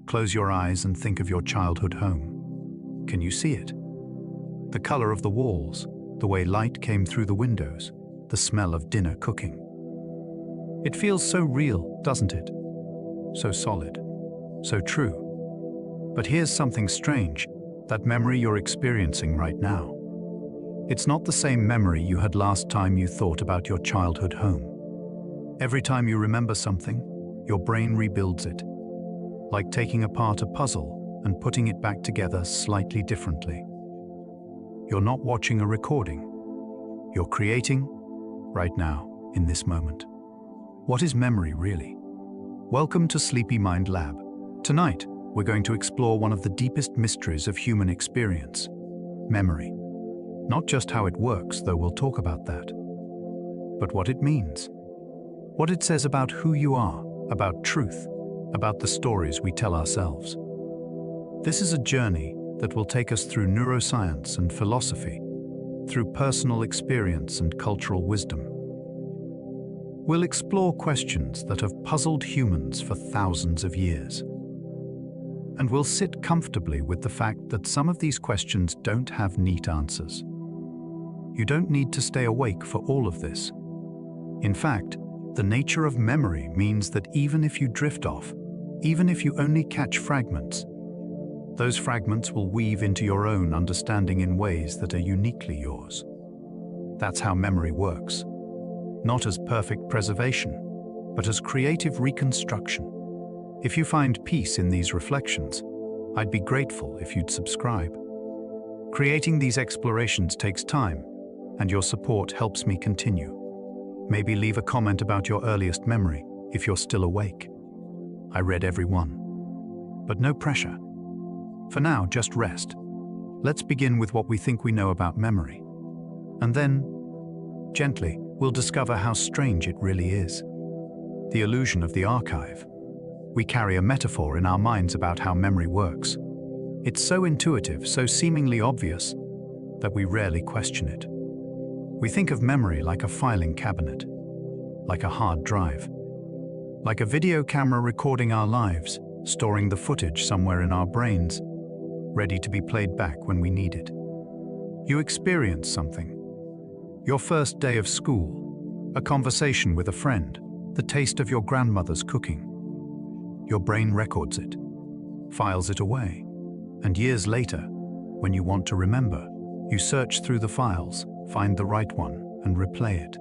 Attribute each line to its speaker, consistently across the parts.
Speaker 1: Close your eyes and think of your childhood home. Can you see it? The color of the walls, the way light came through the windows, the smell of dinner cooking. It feels so real, doesn't it? So solid, so true. But here's something strange, that memory you're experiencing right now. It's not the same memory you had last time you thought about your childhood home. Every time you remember something, your brain rebuilds it, like taking apart a puzzle and putting it back together slightly differently. You're not watching a recording. You're creating right now, in this moment. What is memory really? Welcome to Sleepy Mind Lab. Tonight, we're going to explore one of the deepest mysteries of human experience, memory. Not just how it works, though we'll talk about that, but what it means. What it says about who you are, about truth, about the stories we tell ourselves. This is a journey that will take us through neuroscience and philosophy, through personal experience and cultural wisdom. We'll explore questions that have puzzled humans for thousands of years. And we'll sit comfortably with the fact that some of these questions don't have neat answers. You don't need to stay awake for all of this. In fact, the nature of memory means that even if you drift off, even if you only catch fragments, those fragments will weave into your own understanding in ways that are uniquely yours. That's how memory works. Not as perfect preservation, but as creative reconstruction. If you find peace in these reflections, I'd be grateful if you'd subscribe. Creating these explorations takes time, and your support helps me continue. Maybe leave a comment about your earliest memory if you're still awake. I read every one. But no pressure. For now, just rest. Let's begin with what we think we know about memory. And then, gently, we'll discover how strange it really is. The illusion of the archive. We carry a metaphor in our minds about how memory works. It's so intuitive, so seemingly obvious, that we rarely question it. We think of memory like a filing cabinet, like a hard drive, like a video camera recording our lives, storing the footage somewhere in our brains, ready to be played back when we need it. You experience something. Your first day of school, a conversation with a friend, the taste of your grandmother's cooking. Your brain records it, files it away, and years later, when you want to remember, you search through the files, find the right one, and replay it.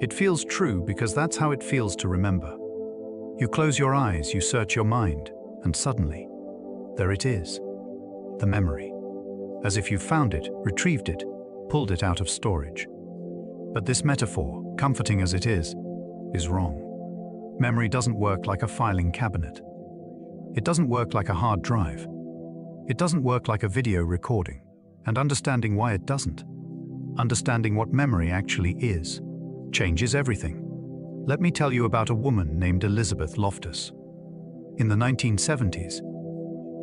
Speaker 1: It feels true because that's how it feels to remember. You close your eyes, you search your mind, and suddenly, there it is, the memory. As if you found it, retrieved it, pulled it out of storage. But this metaphor, comforting as it is wrong. Memory doesn't work like a filing cabinet. It doesn't work like a hard drive. It doesn't work like a video recording. And understanding why it doesn't, understanding what memory actually is, changes everything. Let me tell you about a woman named Elizabeth Loftus. In the 1970s,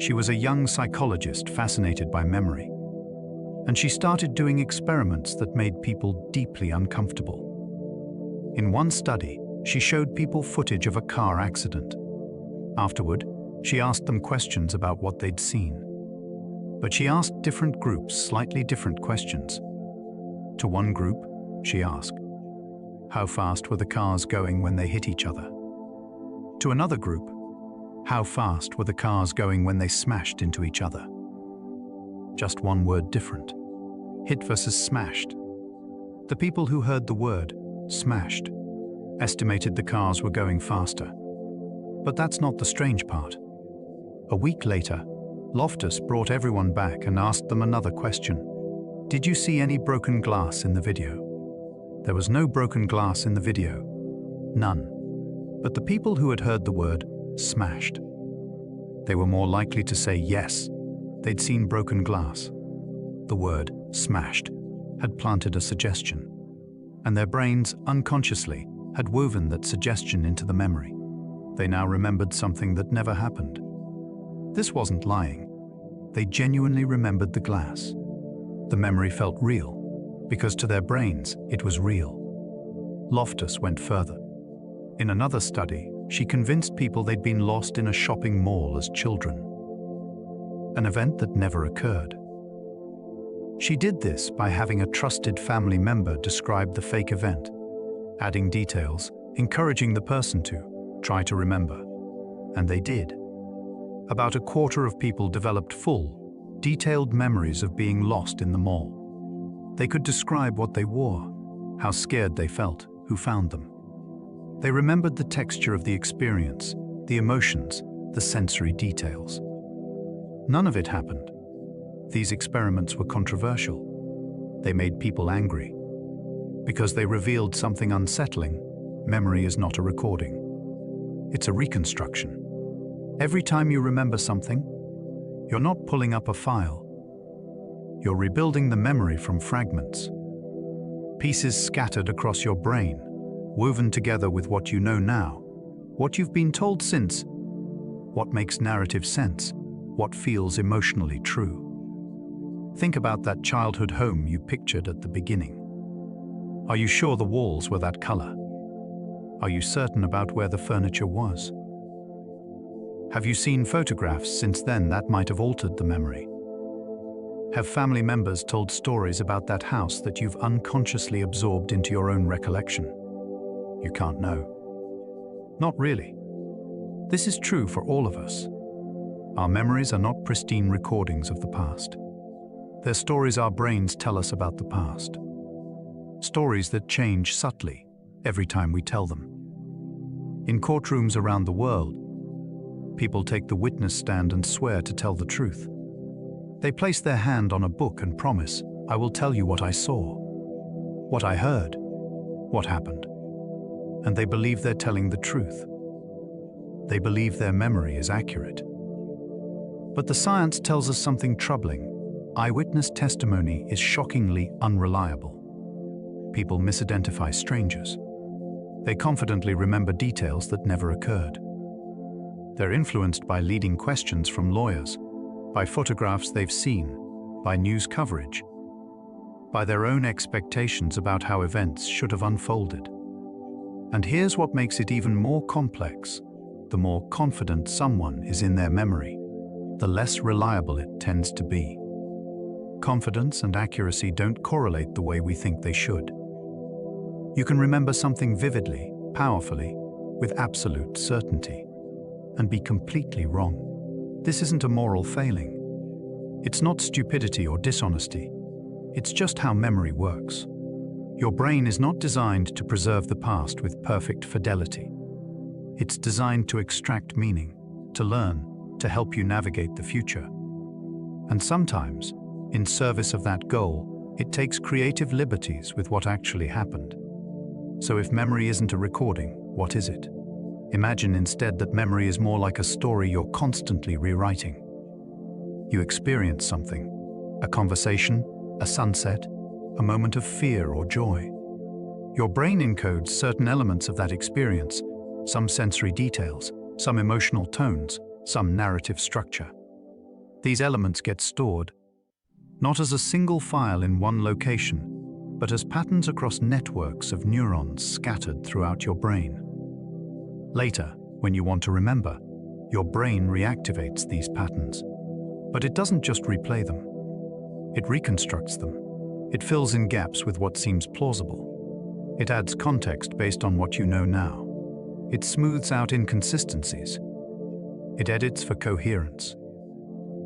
Speaker 1: she was a young psychologist fascinated by memory, and she started doing experiments that made people deeply uncomfortable. In one study, she showed people footage of a car accident. Afterward, she asked them questions about what they'd seen. But she asked different groups slightly different questions. To one group, she asked, how fast were the cars going when they hit each other? To another group, how fast were the cars going when they smashed into each other? Just one word different. Hit versus smashed. The people who heard the word smashed estimated the cars were going faster. But that's not the strange part. A week later, Loftus brought everyone back and asked them another question. Did you see any broken glass in the video? There was no broken glass in the video. None. But the people who had heard the word smashed, they were more likely to say yes, they'd seen broken glass. The word smashed had planted a suggestion, and their brains unconsciously had woven that suggestion into the memory. They now remembered something that never happened. This wasn't lying. They genuinely remembered the glass. The memory felt real, because to their brains, it was real. Loftus went further. In another study, she convinced people they'd been lost in a shopping mall as children, an event that never occurred. She did this by having a trusted family member describe the fake event, adding details, encouraging the person to try to remember. And they did. About a quarter of people developed full, detailed memories of being lost in the mall. They could describe what they wore, how scared they felt, who found them. They remembered the texture of the experience, the emotions, the sensory details. None of it happened. These experiments were controversial. They made people angry. Because they revealed something unsettling. Memory is not a recording. It's a reconstruction. Every time you remember something, you're not pulling up a file. You're rebuilding the memory from fragments. Pieces scattered across your brain, woven together with what you know now, what you've been told since, what makes narrative sense, what feels emotionally true. Think about that childhood home you pictured at the beginning. Are you sure the walls were that color? Are you certain about where the furniture was? Have you seen photographs since then that might have altered the memory? Have family members told stories about that house that you've unconsciously absorbed into your own recollection? You can't know. Not really. This is true for all of us. Our memories are not pristine recordings of the past. They're stories our brains tell us about the past. Stories that change subtly every time we tell them. In courtrooms around the world, people take the witness stand and swear to tell the truth. They place their hand on a book and promise, "I will tell you what I saw, what I heard, what happened." And they believe they're telling the truth. They believe their memory is accurate. But the science tells us something troubling. Eyewitness testimony is shockingly unreliable. People misidentify strangers. They confidently remember details that never occurred. They're influenced by leading questions from lawyers, by photographs they've seen, by news coverage, by their own expectations about how events should have unfolded. And here's what makes it even more complex. The more confident someone is in their memory, the less reliable it tends to be. Confidence and accuracy don't correlate the way we think they should. You can remember something vividly, powerfully, with absolute certainty, and be completely wrong. This isn't a moral failing. It's not stupidity or dishonesty. It's just how memory works. Your brain is not designed to preserve the past with perfect fidelity. It's designed to extract meaning, to learn, to help you navigate the future. And sometimes, in service of that goal, it takes creative liberties with what actually happened. So if memory isn't a recording, what is it? Imagine instead that memory is more like a story you're constantly rewriting. You experience something, a conversation, a sunset, a moment of fear or joy. Your brain encodes certain elements of that experience, some sensory details, some emotional tones, some narrative structure. These elements get stored, not as a single file in one location, but as patterns across networks of neurons scattered throughout your brain. Later, when you want to remember, your brain reactivates these patterns. But it doesn't just replay them. It reconstructs them. It fills in gaps with what seems plausible. It adds context based on what you know now. It smooths out inconsistencies. It edits for coherence.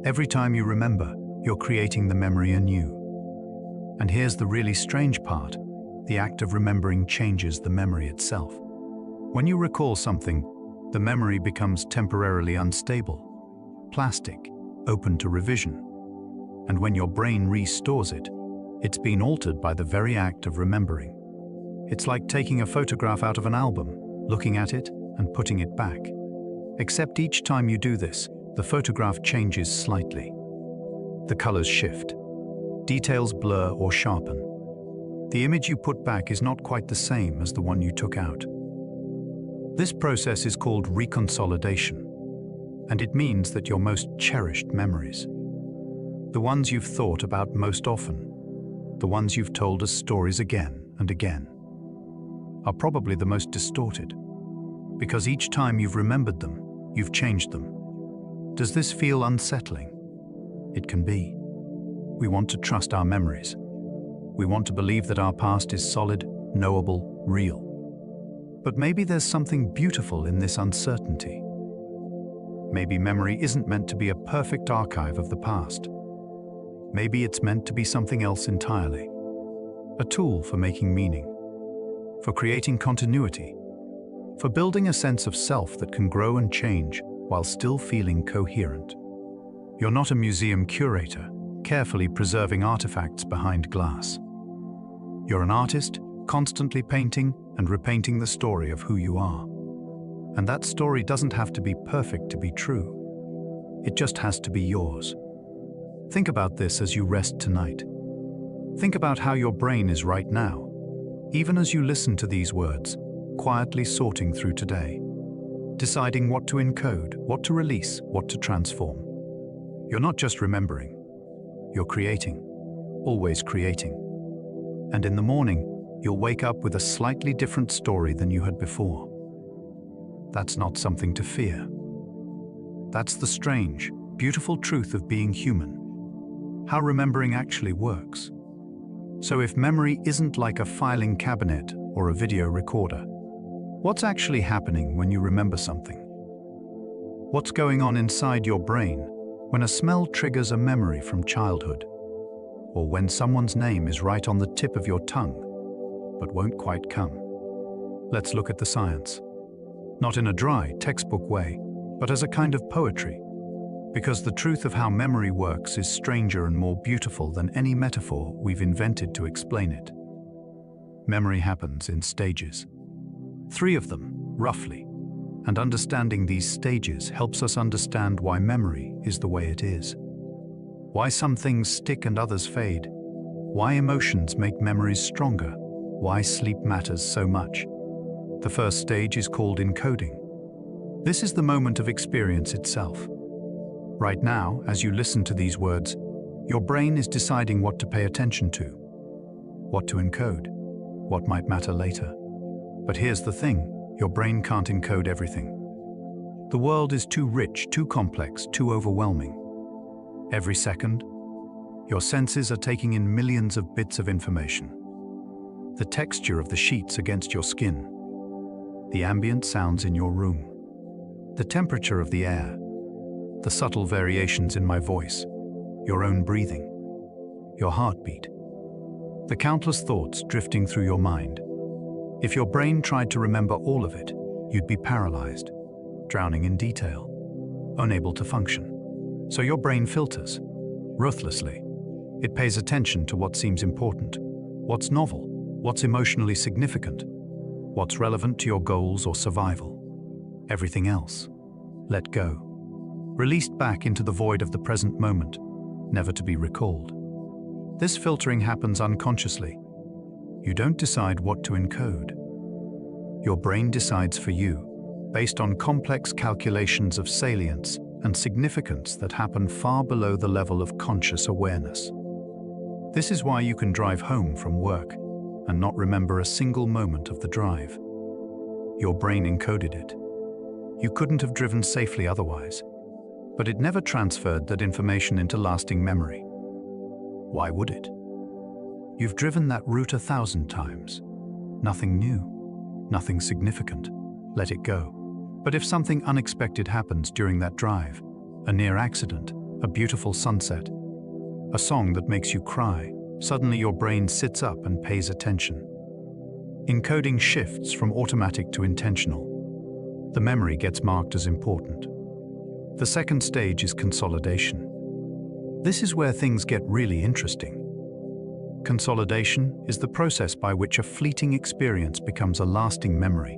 Speaker 1: Every time you remember, you're creating the memory anew. And here's the really strange part. The act of remembering changes the memory itself. When you recall something, the memory becomes temporarily unstable, plastic, open to revision. And when your brain restores it, it's been altered by the very act of remembering. It's like taking a photograph out of an album, looking at it and putting it back. Except each time you do this, the photograph changes slightly. The colors shift. Details blur or sharpen. The image you put back is not quite the same as the one you took out. This process is called reconsolidation, and it means that your most cherished memories, the ones you've thought about most often, the ones you've told as stories again and again, are probably the most distorted. Because each time you've remembered them, you've changed them. Does this feel unsettling? It can be. We want to trust our memories. We want to believe that our past is solid, knowable, real. But maybe there's something beautiful in this uncertainty. Maybe memory isn't meant to be a perfect archive of the past. Maybe it's meant to be something else entirely. A tool for making meaning, for creating continuity, for building a sense of self that can grow and change while still feeling coherent. You're not a museum curator, carefully preserving artifacts behind glass. You're an artist, constantly painting and repainting the story of who you are. And that story doesn't have to be perfect to be true. It just has to be yours. Think about this as you rest tonight. Think about how your brain is right now, even as you listen to these words, quietly sorting through today, deciding what to encode, what to release, what to transform. You're not just remembering, you're creating, always creating. And in the morning, you'll wake up with a slightly different story than you had before. That's not something to fear. That's the strange, beautiful truth of being human, how remembering actually works. So if memory isn't like a filing cabinet or a video recorder, what's actually happening when you remember something? What's going on inside your brain when a smell triggers a memory from childhood? Or when someone's name is right on the tip of your tongue, but won't quite come? Let's look at the science. Not in a dry, textbook way, but as a kind of poetry. Because the truth of how memory works is stranger and more beautiful than any metaphor we've invented to explain it. Memory happens in stages. 3 of them, roughly. And understanding these stages helps us understand why memory is the way it is. Why some things stick and others fade. Why emotions make memories stronger. Why sleep matters so much. The first stage is called encoding. This is the moment of experience itself. Right now, as you listen to these words, your brain is deciding what to pay attention to, what to encode, what might matter later. But here's the thing, your brain can't encode everything. The world is too rich, too complex, too overwhelming. Every second, your senses are taking in millions of bits of information. The texture of the sheets against your skin, the ambient sounds in your room, the temperature of the air, the subtle variations in my voice, your own breathing, your heartbeat, the countless thoughts drifting through your mind. If your brain tried to remember all of it, you'd be paralyzed, drowning in detail, unable to function. So your brain filters, ruthlessly. It pays attention to what seems important, what's novel, what's emotionally significant, what's relevant to your goals or survival. Everything else, let go. Released back into the void of the present moment, never to be recalled. This filtering happens unconsciously. You don't decide what to encode. Your brain decides for you, based on complex calculations of salience and significance that happen far below the level of conscious awareness. This is why you can drive home from work and not remember a single moment of the drive. Your brain encoded it. You couldn't have driven safely otherwise. But it never transferred that information into lasting memory. Why would it? You've driven that route 1,000 times. Nothing new, nothing significant. Let it go. But if something unexpected happens during that drive, a near accident, a beautiful sunset, a song that makes you cry, suddenly your brain sits up and pays attention. Encoding shifts from automatic to intentional. The memory gets marked as important. The second stage is consolidation. This is where things get really interesting. Consolidation is the process by which a fleeting experience becomes a lasting memory.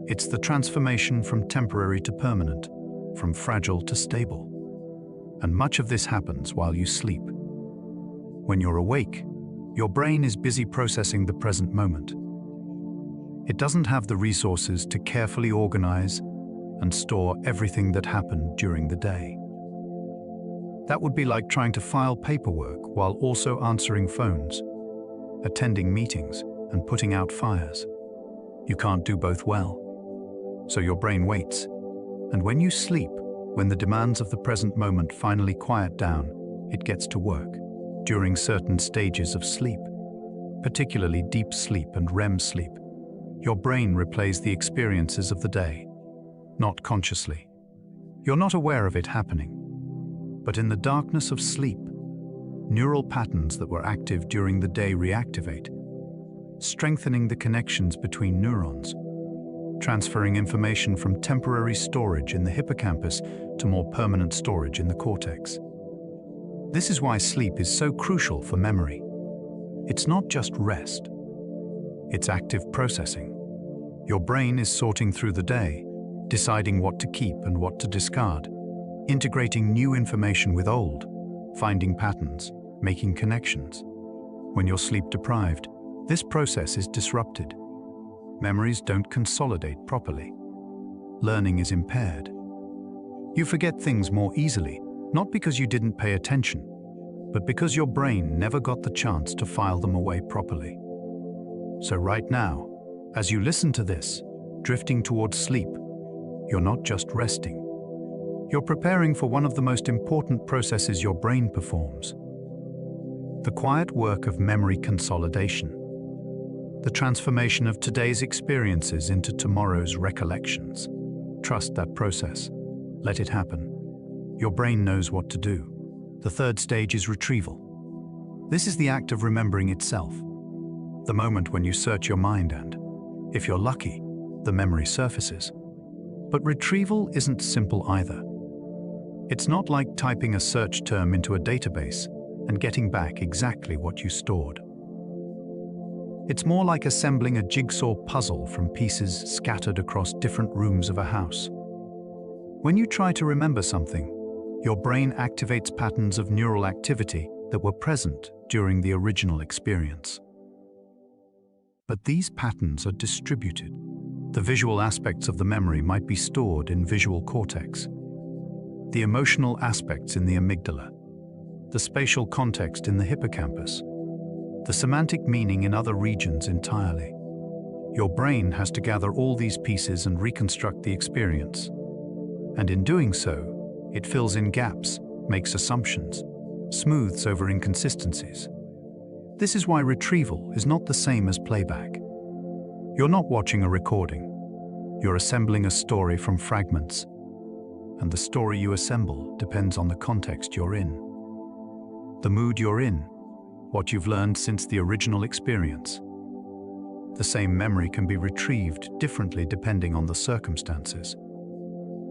Speaker 1: It's the transformation from temporary to permanent, from fragile to stable. And much of this happens while you sleep. When you're awake, your brain is busy processing the present moment. It doesn't have the resources to carefully organize and store everything that happened during the day. That would be like trying to file paperwork while also answering phones, attending meetings, and putting out fires. You can't do both well. So your brain waits. And when you sleep, when the demands of the present moment finally quiet down, it gets to work. During certain stages of sleep, particularly deep sleep and REM sleep, your brain replays the experiences of the day, not consciously. You're not aware of it happening. But in the darkness of sleep, neural patterns that were active during the day reactivate, strengthening the connections between neurons, transferring information from temporary storage in the hippocampus to more permanent storage in the cortex. This is why sleep is so crucial for memory. It's not just rest. It's active processing. Your brain is sorting through the day, deciding what to keep and what to discard, integrating new information with old, finding patterns, making connections. When you're sleep-deprived, this process is disrupted. Memories don't consolidate properly. Learning is impaired. You forget things more easily, not because you didn't pay attention, but because your brain never got the chance to file them away properly. So right now, as you listen to this, drifting towards sleep, you're not just resting. You're preparing for one of the most important processes your brain performs: the quiet work of memory consolidation, the transformation of today's experiences into tomorrow's recollections. Trust that process. Let it happen. Your brain knows what to do. The third stage is retrieval. This is the act of remembering itself. The moment when you search your mind and, if you're lucky, the memory surfaces. But retrieval isn't simple either. It's not like typing a search term into a database and getting back exactly what you stored. It's more like assembling a jigsaw puzzle from pieces scattered across different rooms of a house. When you try to remember something, your brain activates patterns of neural activity that were present during the original experience. But these patterns are distributed. The visual aspects of the memory might be stored in visual cortex, the emotional aspects in the amygdala, the spatial context in the hippocampus, the semantic meaning in other regions entirely. Your brain has to gather all these pieces and reconstruct the experience. And in doing so, it fills in gaps, makes assumptions, smooths over inconsistencies. This is why retrieval is not the same as playback. You're not watching a recording. You're assembling a story from fragments. And the story you assemble depends on the context you're in, the mood you're in, what you've learned since the original experience. The same memory can be retrieved differently depending on the circumstances.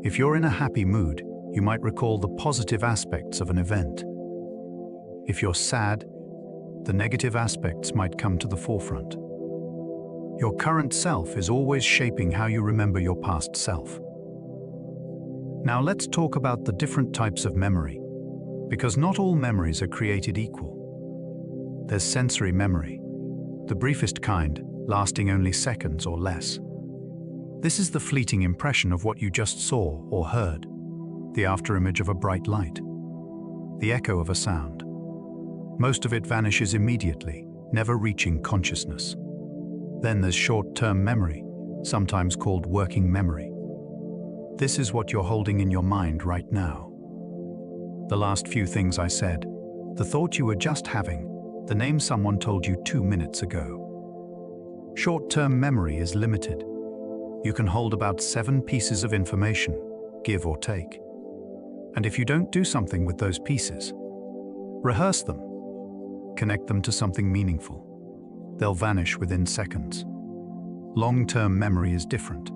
Speaker 1: If you're in a happy mood, you might recall the positive aspects of an event. If you're sad, the negative aspects might come to the forefront. Your current self is always shaping how you remember your past self. Now let's talk about the different types of memory, because not all memories are created equal. There's sensory memory, the briefest kind, lasting only seconds or less. This is the fleeting impression of what you just saw or heard, the afterimage of a bright light, the echo of a sound. Most of it vanishes immediately, never reaching consciousness. Then there's short-term memory, sometimes called working memory. This is what you're holding in your mind right now. The last few things I said, the thought you were just having, the name someone told you 2 minutes ago. Short-term memory is limited. You can hold about 7 pieces of information, give or take. And if you don't do something with those pieces, rehearse them, connect them to something meaningful, they'll vanish within seconds. Long-term memory is different.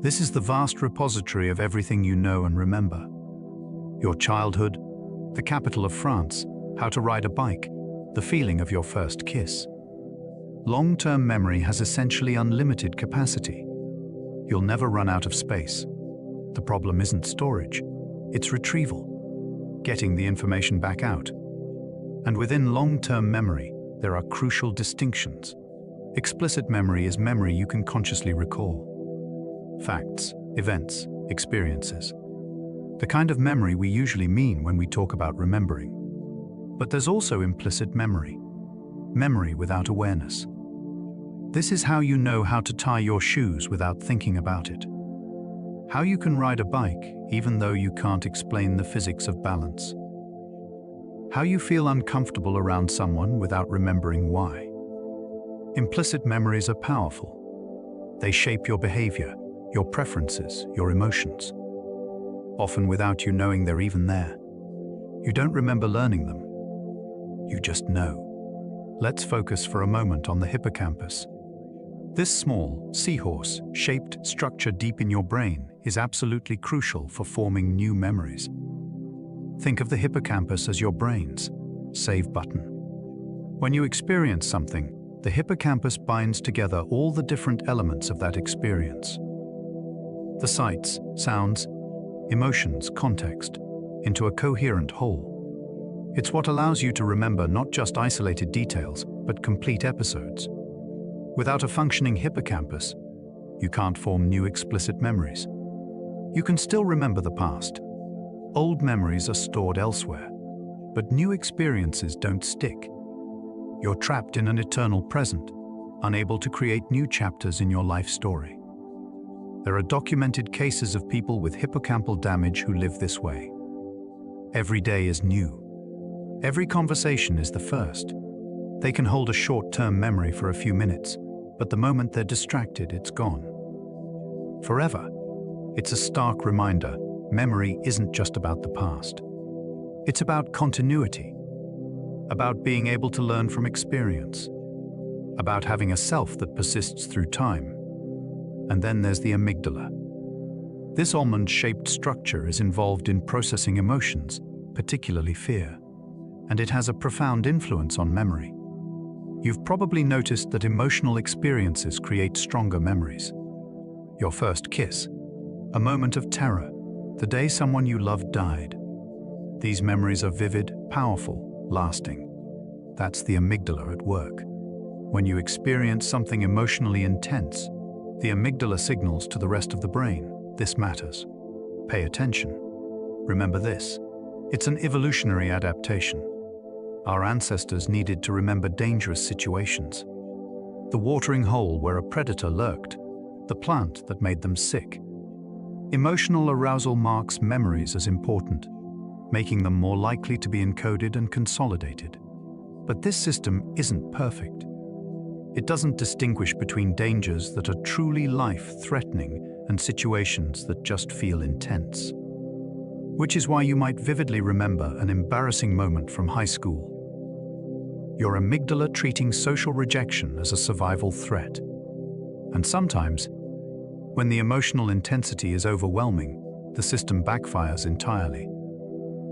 Speaker 1: This is the vast repository of everything you know and remember. Your childhood, the capital of France, how to ride a bike, the feeling of your first kiss. Long-term memory has essentially unlimited capacity. You'll never run out of space. The problem isn't storage, it's retrieval, getting the information back out. And within long-term memory, there are crucial distinctions. Explicit memory is memory you can consciously recall. Facts, events, experiences. The kind of memory we usually mean when we talk about remembering. But there's also implicit memory. Memory without awareness. This is how you know how to tie your shoes without thinking about it. How you can ride a bike even though you can't explain the physics of balance. How you feel uncomfortable around someone without remembering why. Implicit memories are powerful. They shape your behavior, your preferences, your emotions. Often without you knowing they're even there. You don't remember learning them. You just know. Let's focus for a moment on the hippocampus. This small, seahorse-shaped structure deep in your brain is absolutely crucial for forming new memories. Think of the hippocampus as your brain's save button. When you experience something, the hippocampus binds together all the different elements of that experience. The sights, sounds, emotions, context, into a coherent whole. It's what allows you to remember not just isolated details, but complete episodes. Without a functioning hippocampus, you can't form new explicit memories. You can still remember the past. Old memories are stored elsewhere, but new experiences don't stick. You're trapped in an eternal present, unable to create new chapters in your life story. There are documented cases of people with hippocampal damage who live this way. Every day is new. Every conversation is the first. They can hold a short-term memory for a few minutes, but the moment they're distracted, it's gone. Forever. It's a stark reminder, memory isn't just about the past. It's about continuity, about being able to learn from experience, about having a self that persists through time. And then there's the amygdala. This almond-shaped structure is involved in processing emotions, particularly fear, and it has a profound influence on memory. You've probably noticed that emotional experiences create stronger memories. Your first kiss, a moment of terror, the day someone you loved died. These memories are vivid, powerful, lasting. That's the amygdala at work. When you experience something emotionally intense, the amygdala signals to the rest of the brain, this matters. Pay attention. Remember this. It's an evolutionary adaptation. Our ancestors needed to remember dangerous situations. The watering hole where a predator lurked, the plant that made them sick. Emotional arousal marks memories as important, making them more likely to be encoded and consolidated. But this system isn't perfect. It doesn't distinguish between dangers that are truly life-threatening and situations that just feel intense. Which is why you might vividly remember an embarrassing moment from high school. Your amygdala treating social rejection as a survival threat. And sometimes, when the emotional intensity is overwhelming, the system backfires entirely.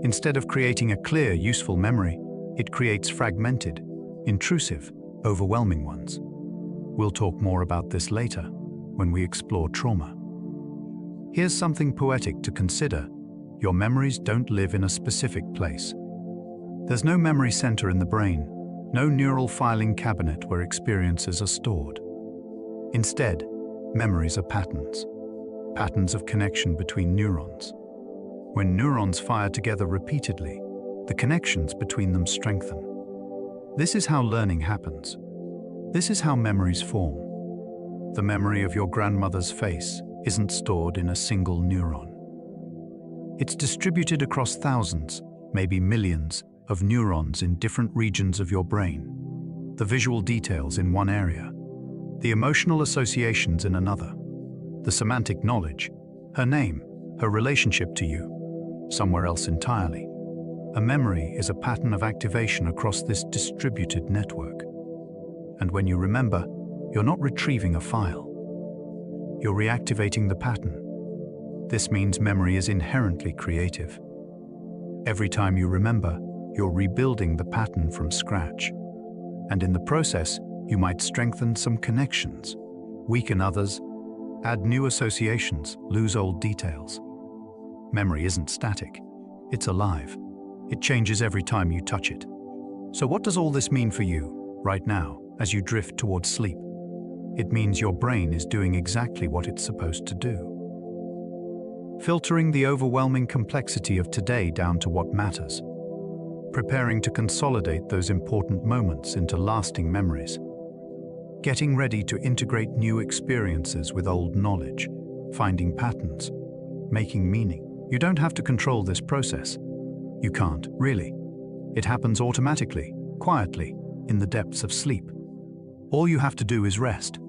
Speaker 1: Instead of creating a clear, useful memory, it creates fragmented, intrusive, overwhelming ones. We'll talk more about this later, when we explore trauma. Here's something poetic to consider. Your memories don't live in a specific place. There's no memory center in the brain, no neural filing cabinet where experiences are stored. Instead, memories are patterns. Patterns of connection between neurons. When neurons fire together repeatedly, the connections between them strengthen. This is how learning happens. This is how memories form. The memory of your grandmother's face isn't stored in a single neuron. It's distributed across thousands, maybe millions, of neurons in different regions of your brain. The visual details in one area, the emotional associations in another, the semantic knowledge, her name, her relationship to you, somewhere else entirely. A memory is a pattern of activation across this distributed network. And when you remember, you're not retrieving a file. You're reactivating the pattern. This means memory is inherently creative. Every time you remember, you're rebuilding the pattern from scratch. And in the process, you might strengthen some connections, weaken others, add new associations, lose old details. Memory isn't static. It's alive. It changes every time you touch it. So what does all this mean for you, right now, as you drift towards sleep? It means your brain is doing exactly what it's supposed to do. Filtering the overwhelming complexity of today down to what matters. Preparing to consolidate those important moments into lasting memories. Getting ready to integrate new experiences with old knowledge, finding patterns, making meaning. You don't have to control this process. You can't, really. It happens automatically, quietly, in the depths of sleep. All you have to do is rest.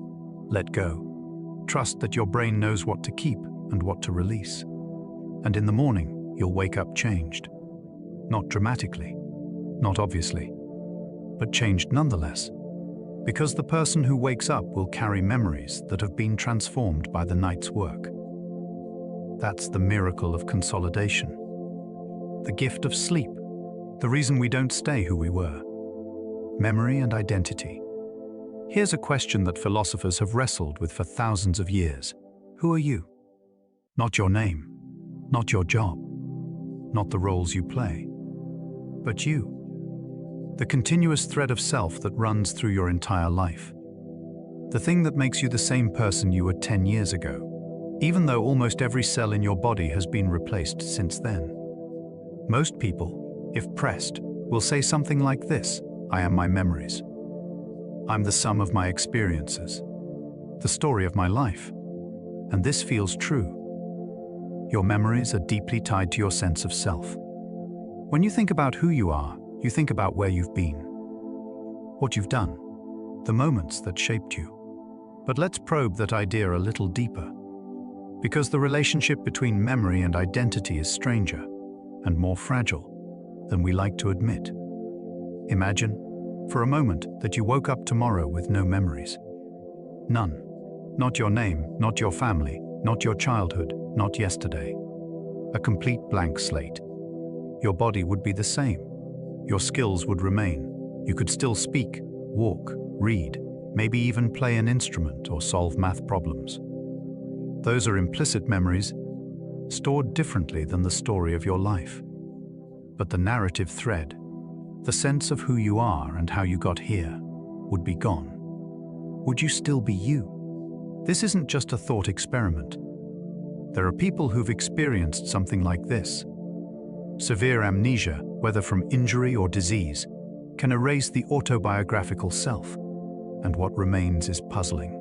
Speaker 1: Let go. Trust that your brain knows what to keep and what to release. And in the morning, you'll wake up changed. Not dramatically, not obviously, but changed nonetheless. Because the person who wakes up will carry memories that have been transformed by the night's work. That's the miracle of consolidation. The gift of sleep. The reason we don't stay who we were. Memory and identity. Here's a question that philosophers have wrestled with for thousands of years. Who are you? Not your name, not your job, not the roles you play, but you. The continuous thread of self that runs through your entire life. The thing that makes you the same person you were 10 years ago, even though almost every cell in your body has been replaced since then. Most people, if pressed, will say something like this: I am my memories. I'm the sum of my experiences, the story of my life. And this feels true. Your memories are deeply tied to your sense of self. When you think about who you are, you think about where you've been, what you've done, the moments that shaped you. But let's probe that idea a little deeper, because the relationship between memory and identity is stranger and more fragile than we like to admit. Imagine, for a moment, that you woke up tomorrow with no memories. None. Not your name, not your family, not your childhood, not yesterday. A complete blank slate. Your body would be the same. Your skills would remain. You could still speak, walk, read, maybe even play an instrument or solve math problems. Those are implicit memories, stored differently than the story of your life. But the narrative thread, the sense of who you are and how you got here, would be gone. Would you still be you? This isn't just a thought experiment. There are people who've experienced something like this. Severe amnesia, whether from injury or disease, can erase the autobiographical self, and what remains is puzzling.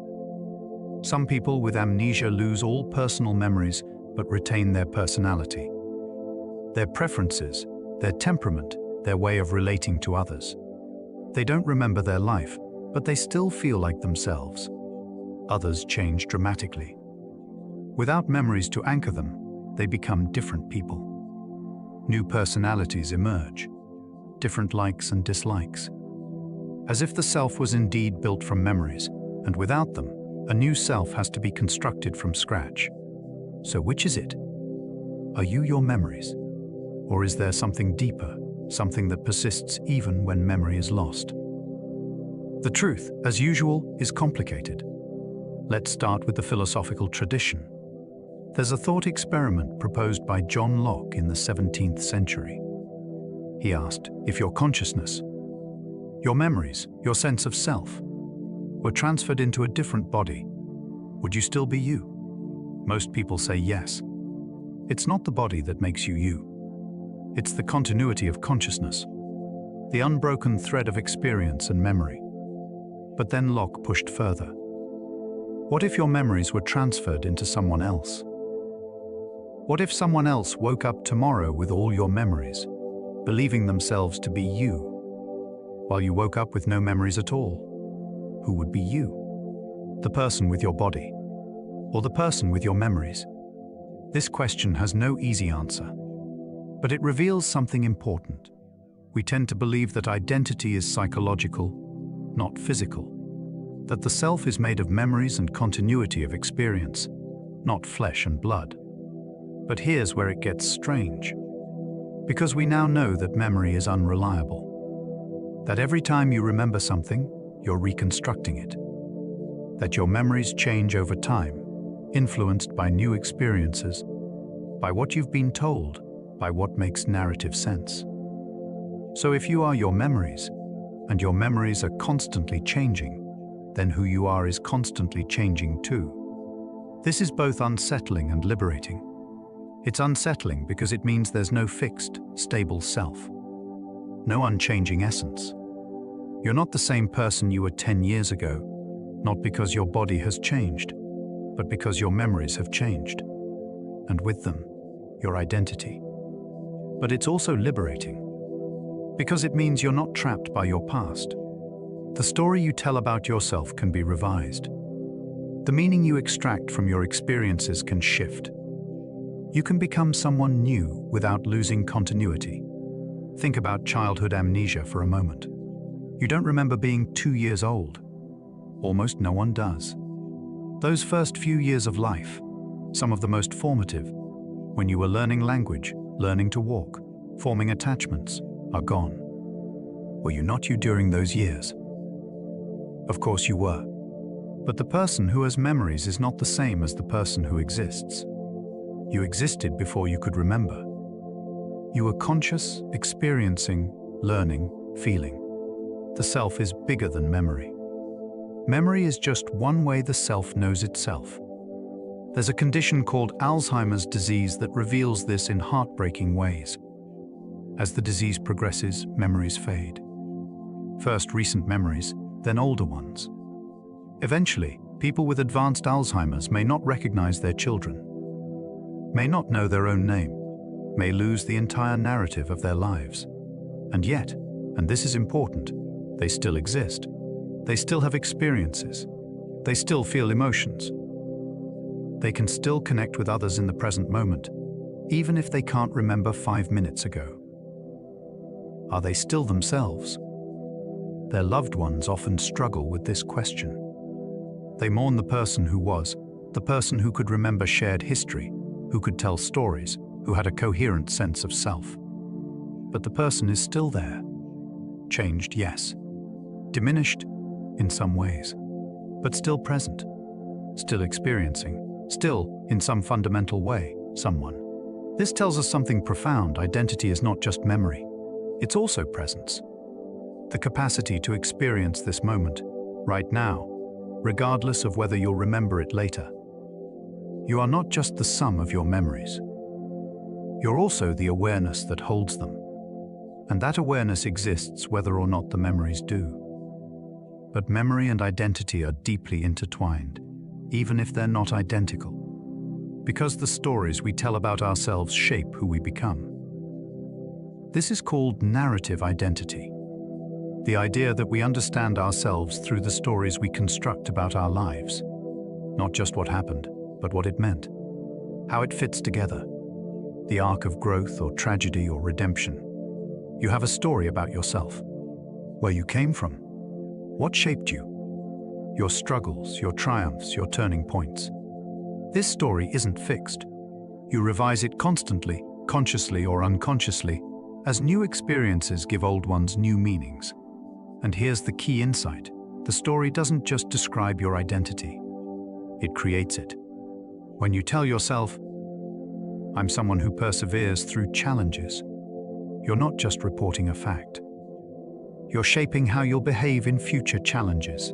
Speaker 1: Some people with amnesia lose all personal memories but retain their personality, their preferences, their temperament, their way of relating to others. They don't remember their life, but they still feel like themselves. Others change dramatically. Without memories to anchor them, they become different people. New personalities emerge, different likes and dislikes. As if the self was indeed built from memories, and without them, a new self has to be constructed from scratch. So which is it? Are you your memories? Or is there something deeper, something that persists even when memory is lost? The truth, as usual, is complicated. Let's start with the philosophical tradition. There's a thought experiment proposed by John Locke in the 17th century. He asked, if your consciousness, your memories, your sense of self, were transferred into a different body, would you still be you? Most people say yes. It's not the body that makes you you. It's the continuity of consciousness, the unbroken thread of experience and memory. But then Locke pushed further. What if your memories were transferred into someone else? What if someone else woke up tomorrow with all your memories, believing themselves to be you, while you woke up with no memories at all? Who would be you? The person with your body, or the person with your memories? This question has no easy answer, but it reveals something important. We tend to believe that identity is psychological, not physical, that the self is made of memories and continuity of experience, not flesh and blood. But here's where it gets strange. Because we now know that memory is unreliable. That every time you remember something, you're reconstructing it. That your memories change over time, influenced by new experiences, by what you've been told, by what makes narrative sense. So if you are your memories, and your memories are constantly changing, then who you are is constantly changing too. This is both unsettling and liberating. It's unsettling because it means there's no fixed, stable self, no unchanging essence. You're not the same person you were 10 years ago, not because your body has changed, but because your memories have changed. and with them, your identity. But it's also liberating, because it means you're not trapped by your past. The story you tell about yourself can be revised. The meaning you extract from your experiences can shift. You can become someone new without losing continuity. Think about childhood amnesia for a moment. You don't remember being 2 years old. Almost no one does. Those first few years of life, some of the most formative, when you were learning language, learning to walk, forming attachments, are gone. Were you not you during those years? Of course you were. But the person who has memories is not the same as the person who exists. You existed before you could remember. You were conscious, experiencing, learning, feeling. The self is bigger than memory. Memory is just one way the self knows itself. There's a condition called Alzheimer's disease that reveals this in heartbreaking ways. As the disease progresses, memories fade. First recent memories, then older ones. Eventually, people with advanced Alzheimer's may not recognize their children, may not know their own name, may lose the entire narrative of their lives. And yet, and this is important, they still exist. They still have experiences. They still feel emotions. They can still connect with others in the present moment, even if they can't remember 5 minutes ago. Are they still themselves? Their loved ones often struggle with this question. They mourn the person who was, the person who could remember shared history, who could tell stories, who had a coherent sense of self. But the person is still there. Changed, yes. Diminished, in some ways. But still present. Still experiencing. Still, in some fundamental way, someone. This tells us something profound. Identity is not just memory. It's also presence. The capacity to experience this moment, right now, regardless of whether you'll remember it later. You are not just the sum of your memories. You're also the awareness that holds them. And that awareness exists whether or not the memories do. But memory and identity are deeply intertwined, even if they're not identical. Because the stories we tell about ourselves shape who we become. This is called narrative identity. The idea that we understand ourselves through the stories we construct about our lives. Not just what happened, but what it meant. How it fits together. The arc of growth or tragedy or redemption. You have a story about yourself. Where you came from. What shaped you? Your struggles, your triumphs, your turning points. This story isn't fixed. You revise it constantly, consciously or unconsciously, as new experiences give old ones new meanings. And here's the key insight. The story doesn't just describe your identity. It creates it. When you tell yourself, I'm someone who perseveres through challenges, you're not just reporting a fact. You're shaping how you'll behave in future challenges.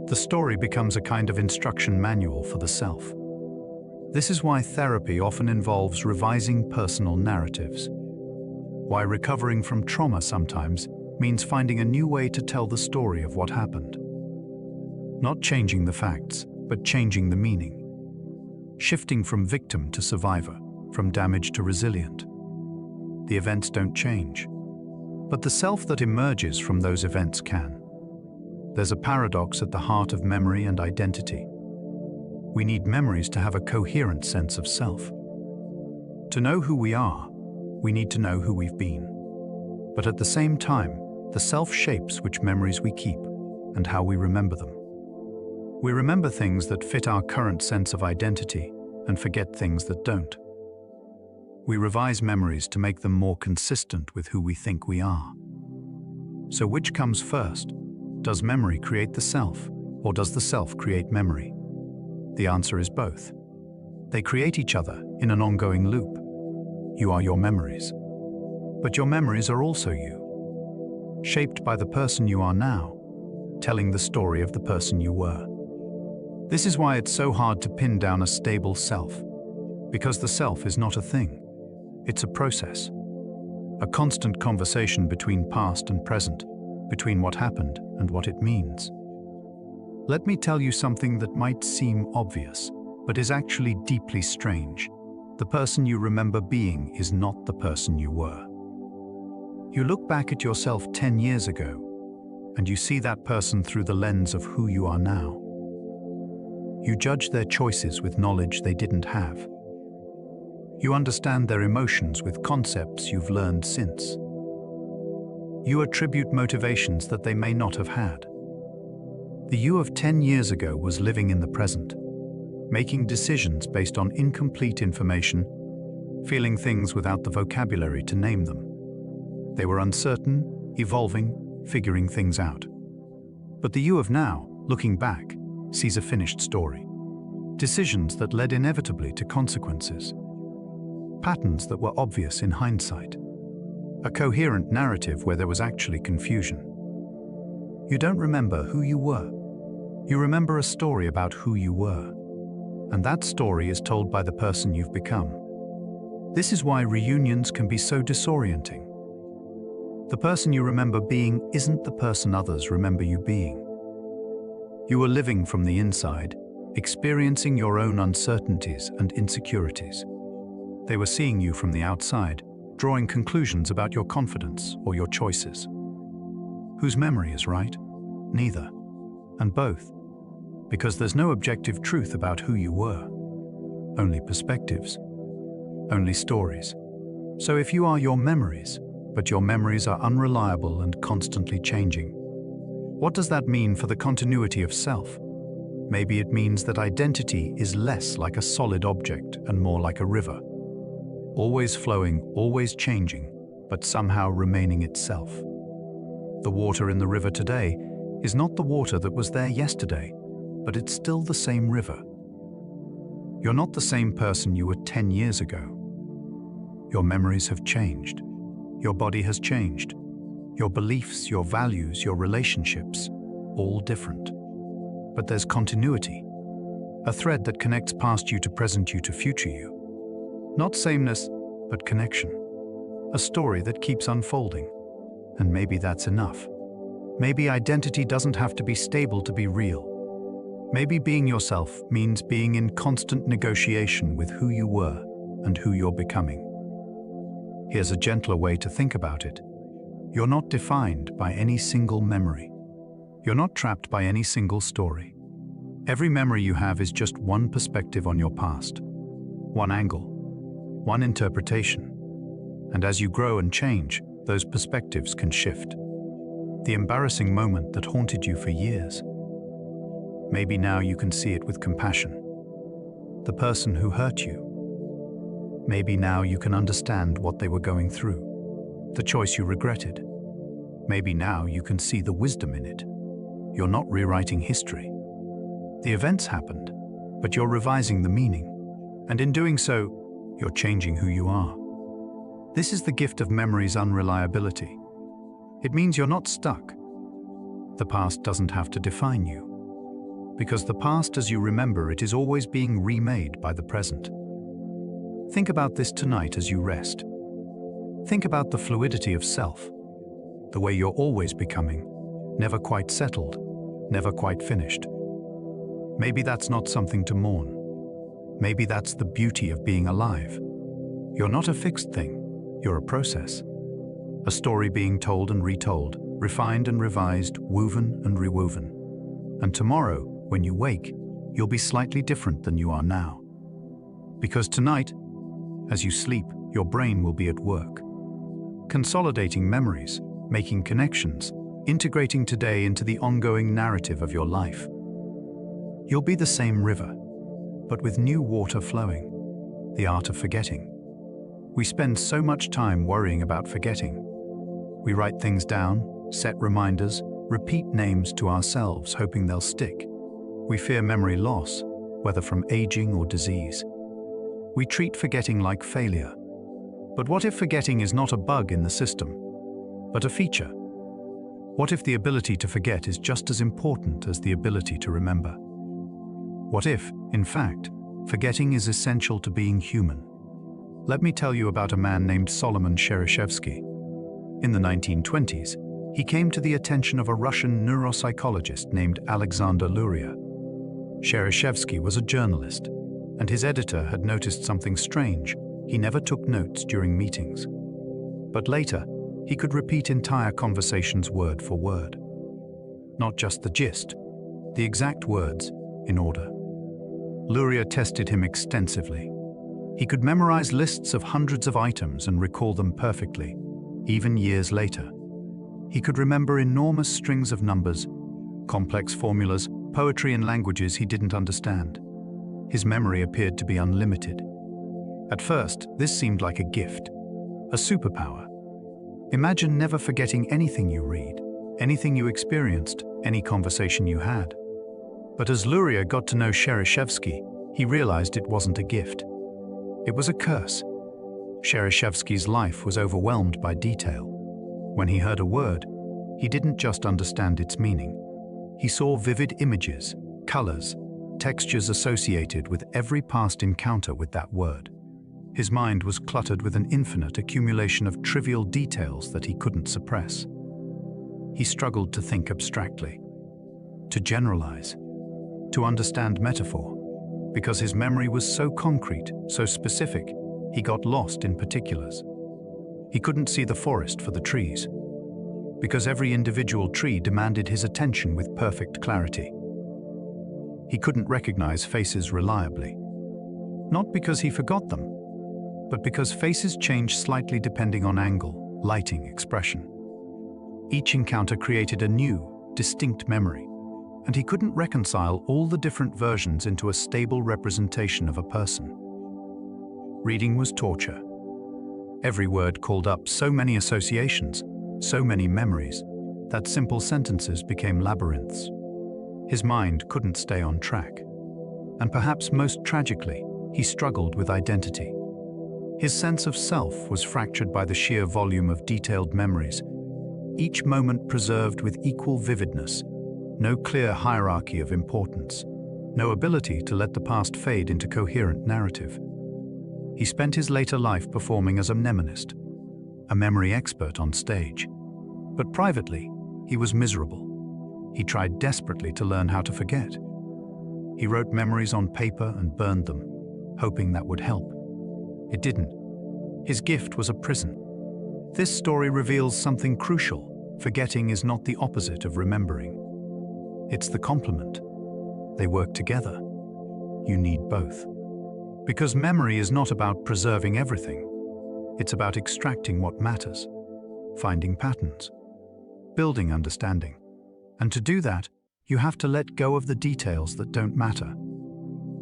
Speaker 1: The story becomes a kind of instruction manual for the self. This is why therapy often involves revising personal narratives. Why recovering from trauma sometimes means finding a new way to tell the story of what happened. Not changing the facts, but changing the meaning. Shifting from victim to survivor, from damaged to resilient. The events don't change, but the self that emerges from those events can. There's a paradox at the heart of memory and identity. We need memories to have a coherent sense of self. To know who we are, we need to know who we've been. But at the same time, the self shapes which memories we keep and how we remember them. We remember things that fit our current sense of identity and forget things that don't. We revise memories to make them more consistent with who we think we are. So which comes first? Does memory create the self, or does the self create memory? The answer is both. They create each other in an ongoing loop. You are your memories. But your memories are also you. Shaped by the person you are now, telling the story of the person you were. This is why it's so hard to pin down a stable self, because the self is not a thing. It's a process, a constant conversation between past and present, between what happened and what it means. Let me tell you something that might seem obvious, but is actually deeply strange. The person you remember being is not the person you were. You look back at yourself 10 years ago, and you see that person through the lens of who you are now. You judge their choices with knowledge they didn't have. You understand their emotions with concepts you've learned since. You attribute motivations that they may not have had. The you of 10 years ago was living in the present, making decisions based on incomplete information, feeling things without the vocabulary to name them. They were uncertain, evolving, figuring things out. But the you of now, looking back, sees a finished story. Decisions that led inevitably to consequences. Patterns that were obvious in hindsight. A coherent narrative where there was actually confusion. You don't remember who you were. You remember a story about who you were. And that story is told by the person you've become. This is why reunions can be so disorienting. The person you remember being isn't the person others remember you being. You were living from the inside, experiencing your own uncertainties and insecurities. They were seeing you from the outside, drawing conclusions about your confidence or your choices. Whose memory is right? Neither. And both. Because there's no objective truth about who you were. Only perspectives. Only stories. So if you are your memories, but your memories are unreliable and constantly changing, what does that mean for the continuity of self? Maybe it means that identity is less like a solid object and more like a river. Always flowing, always changing, but somehow remaining itself. The water in the river today is not the water that was there yesterday, but it's still the same river. You're not the same person you were 10 years ago. Your memories have changed. Your body has changed. Your beliefs, your values, your relationships, all different. But there's continuity, a thread that connects past you to present you to future you. Not sameness, but connection. A story that keeps unfolding. And maybe that's enough. Maybe identity doesn't have to be stable to be real. Maybe being yourself means being in constant negotiation with who you were and who you're becoming. Here's a gentler way to think about it. You're not defined by any single memory. You're not trapped by any single story. Every memory you have is just one perspective on your past, one angle, one interpretation. And as you grow and change, those perspectives can shift. The embarrassing moment that haunted you for years. Maybe now you can see it with compassion. The person who hurt you. Maybe now you can understand what they were going through. The choice you regretted. Maybe now you can see the wisdom in it. You're not rewriting history. The events happened, but you're revising the meaning. And in doing so, you're changing who you are. This is the gift of memory's unreliability. It means you're not stuck. The past doesn't have to define you. Because the past as you remember it is always being remade by the present. Think about this tonight as you rest. Think about the fluidity of self. The way you're always becoming, never quite settled, never quite finished. Maybe that's not something to mourn. Maybe that's the beauty of being alive. You're not a fixed thing, you're a process. A story being told and retold, refined and revised, woven and rewoven. And tomorrow, when you wake, you'll be slightly different than you are now. Because tonight, as you sleep, your brain will be at work. Consolidating memories, making connections, integrating today into the ongoing narrative of your life. You'll be the same river, but with new water flowing. The art of forgetting. We spend so much time worrying about forgetting. We write things down, set reminders, repeat names to ourselves hoping they'll stick. We fear memory loss, whether from aging or disease. We treat forgetting like failure. But what if forgetting is not a bug in the system, but a feature? What if the ability to forget is just as important as the ability to remember? What if, in fact, forgetting is essential to being human? Let me tell you about a man named Solomon Cherysheevsky. In the 1920s, he came to the attention of a Russian neuropsychologist named Alexander Luria. Cherysheevsky was a journalist. and his editor had noticed something strange. He never took notes during meetings. But later, he could repeat entire conversations word for word. Not just the gist, the exact words, in order. Luria tested him extensively. He could memorize lists of hundreds of items and recall them perfectly, even years later. He could remember enormous strings of numbers, complex formulas, poetry in languages he didn't understand. His memory appeared to be unlimited. At first, this seemed like a gift, a superpower. Imagine never forgetting anything you read, anything you experienced, any conversation you had. But as Luria got to know Cherysheevsky, he realized it wasn't a gift. It was a curse. Cherysheevsky's life was overwhelmed by detail. When he heard a word, he didn't just understand its meaning. He saw vivid images, colors, textures associated with every past encounter with that word. His mind was cluttered with an infinite accumulation of trivial details that he couldn't suppress. He struggled to think abstractly, to generalize, to understand metaphor. Because his memory was so concrete, so specific, he got lost in particulars. He couldn't see the forest for the trees, because every individual tree demanded his attention with perfect clarity. He couldn't recognize faces reliably, not because he forgot them, but because faces change slightly depending on angle, lighting, expression. Each encounter created a new, distinct memory, and he couldn't reconcile all the different versions into a stable representation of a person. Reading was torture. Every word called up so many associations, so many memories, that simple sentences became labyrinths. His mind couldn't stay on track. And perhaps most tragically, he struggled with identity. His sense of self was fractured by the sheer volume of detailed memories, each moment preserved with equal vividness, no clear hierarchy of importance, no ability to let the past fade into coherent narrative. He spent his later life performing as a mnemonist, a memory expert on stage. But privately, he was miserable. He tried desperately to learn how to forget. He wrote memories on paper and burned them, hoping that would help. It didn't. His gift was a prison. This story reveals something crucial. Forgetting is not the opposite of remembering. It's the complement. They work together. You need both. Because memory is not about preserving everything. It's about extracting what matters, finding patterns, building understanding. And to do that, you have to let go of the details that don't matter.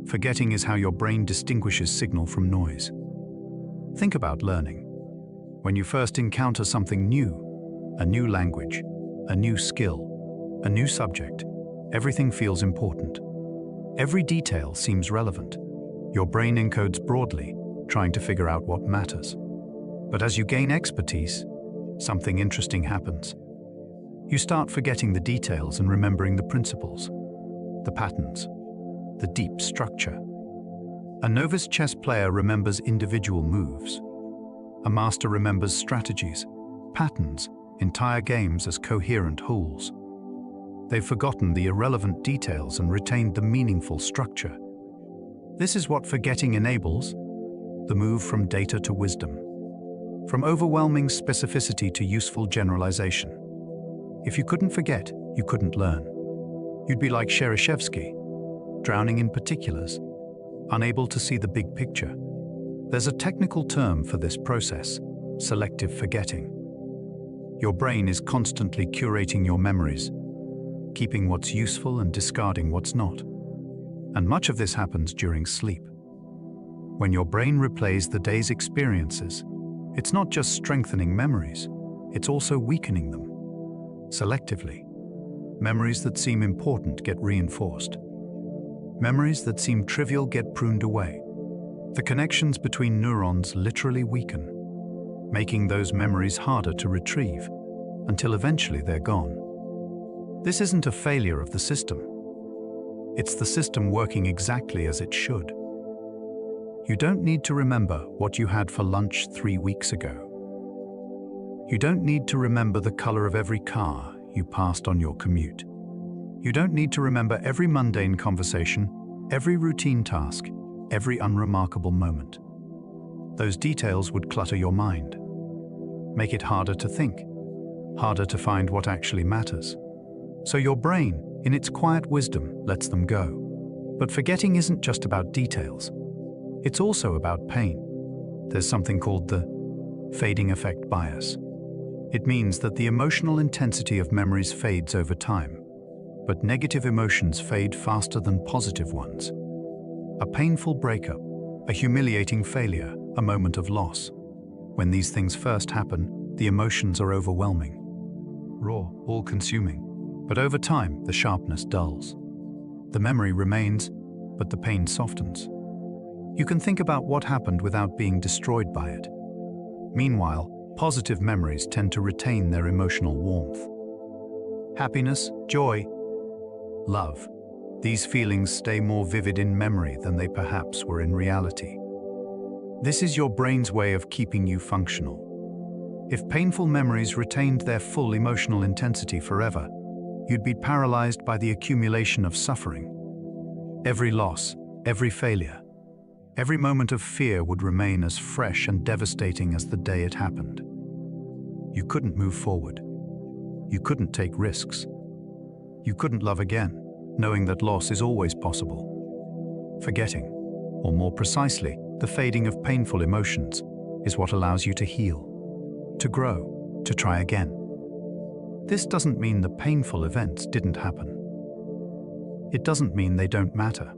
Speaker 1: Forgetting is how your brain distinguishes signal from noise. Think about learning. When you first encounter something new, a new language, a new skill, a new subject, everything feels important. Every detail seems relevant. Your brain encodes broadly, trying to figure out what matters. But as you gain expertise, something interesting happens. You start forgetting the details and remembering the principles, the patterns, the deep structure. A novice chess player remembers individual moves. A master remembers strategies, patterns, entire games as coherent wholes. They've forgotten the irrelevant details and retained the meaningful structure. This is what forgetting enables, the move from data to wisdom, from overwhelming specificity to useful generalization. If you couldn't forget, you couldn't learn. You'd be like Cherysheevsky, drowning in particulars, unable to see the big picture. There's a technical term for this process, selective forgetting. Your brain is constantly curating your memories, keeping what's useful and discarding what's not. And much of this happens during sleep. When your brain replays the day's experiences, it's not just strengthening memories, it's also weakening them. Selectively, memories that seem important get reinforced. Memories that seem trivial get pruned away. The connections between neurons literally weaken, making those memories harder to retrieve, until eventually they're gone. This isn't a failure of the system. It's the system working exactly as it should. You don't need to remember what you had for lunch 3 weeks ago. You don't need to remember the color of every car you passed on your commute. You don't need to remember every mundane conversation, every routine task, every unremarkable moment. Those details would clutter your mind, make it harder to think, harder to find what actually matters. So your brain, in its quiet wisdom, lets them go. But forgetting isn't just about details. It's also about pain. There's something called the fading effect bias. It means that the emotional intensity of memories fades over time, but negative emotions fade faster than positive ones. A painful breakup, a humiliating failure, a moment of loss. When these things first happen, the emotions are overwhelming, raw, all-consuming. But over time, the sharpness dulls. The memory remains, but the pain softens. You can think about what happened without being destroyed by it. Meanwhile, positive memories tend to retain their emotional warmth. Happiness, joy, love. These feelings stay more vivid in memory than they perhaps were in reality. This is your brain's way of keeping you functional. If painful memories retained their full emotional intensity forever, you'd be paralyzed by the accumulation of suffering. Every loss, every failure, every moment of fear would remain as fresh and devastating as the day it happened. You couldn't move forward. You couldn't take risks. You couldn't love again, knowing that loss is always possible. Forgetting, or more precisely, the fading of painful emotions, is what allows you to heal, to grow, to try again. This doesn't mean the painful events didn't happen. It doesn't mean they don't matter.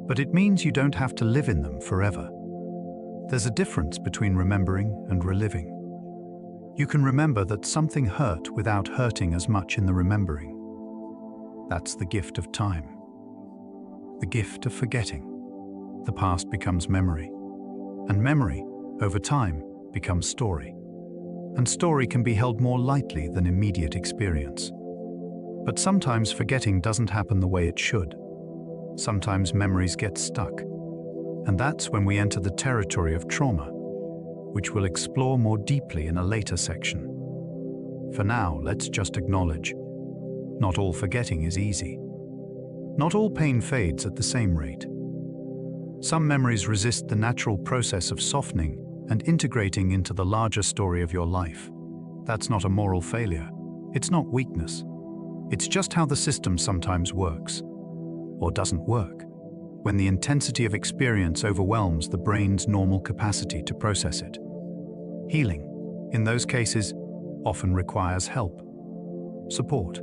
Speaker 1: But it means you don't have to live in them forever. There's a difference between remembering and reliving. You can remember that something hurt without hurting as much in the remembering. That's the gift of time. The gift of forgetting. The past becomes memory. And memory, over time, becomes story. And story can be held more lightly than immediate experience. But sometimes forgetting doesn't happen the way it should. Sometimes memories get stuck. And that's when we enter the territory of trauma, which we'll explore more deeply in a later section. For now, let's just acknowledge, not all forgetting is easy. Not all pain fades at the same rate. Some memories resist the natural process of softening and integrating into the larger story of your life. That's not a moral failure. It's not weakness. It's just how the system sometimes works, or doesn't work, when the intensity of experience overwhelms the brain's normal capacity to process it. Healing, in those cases, often requires help, support.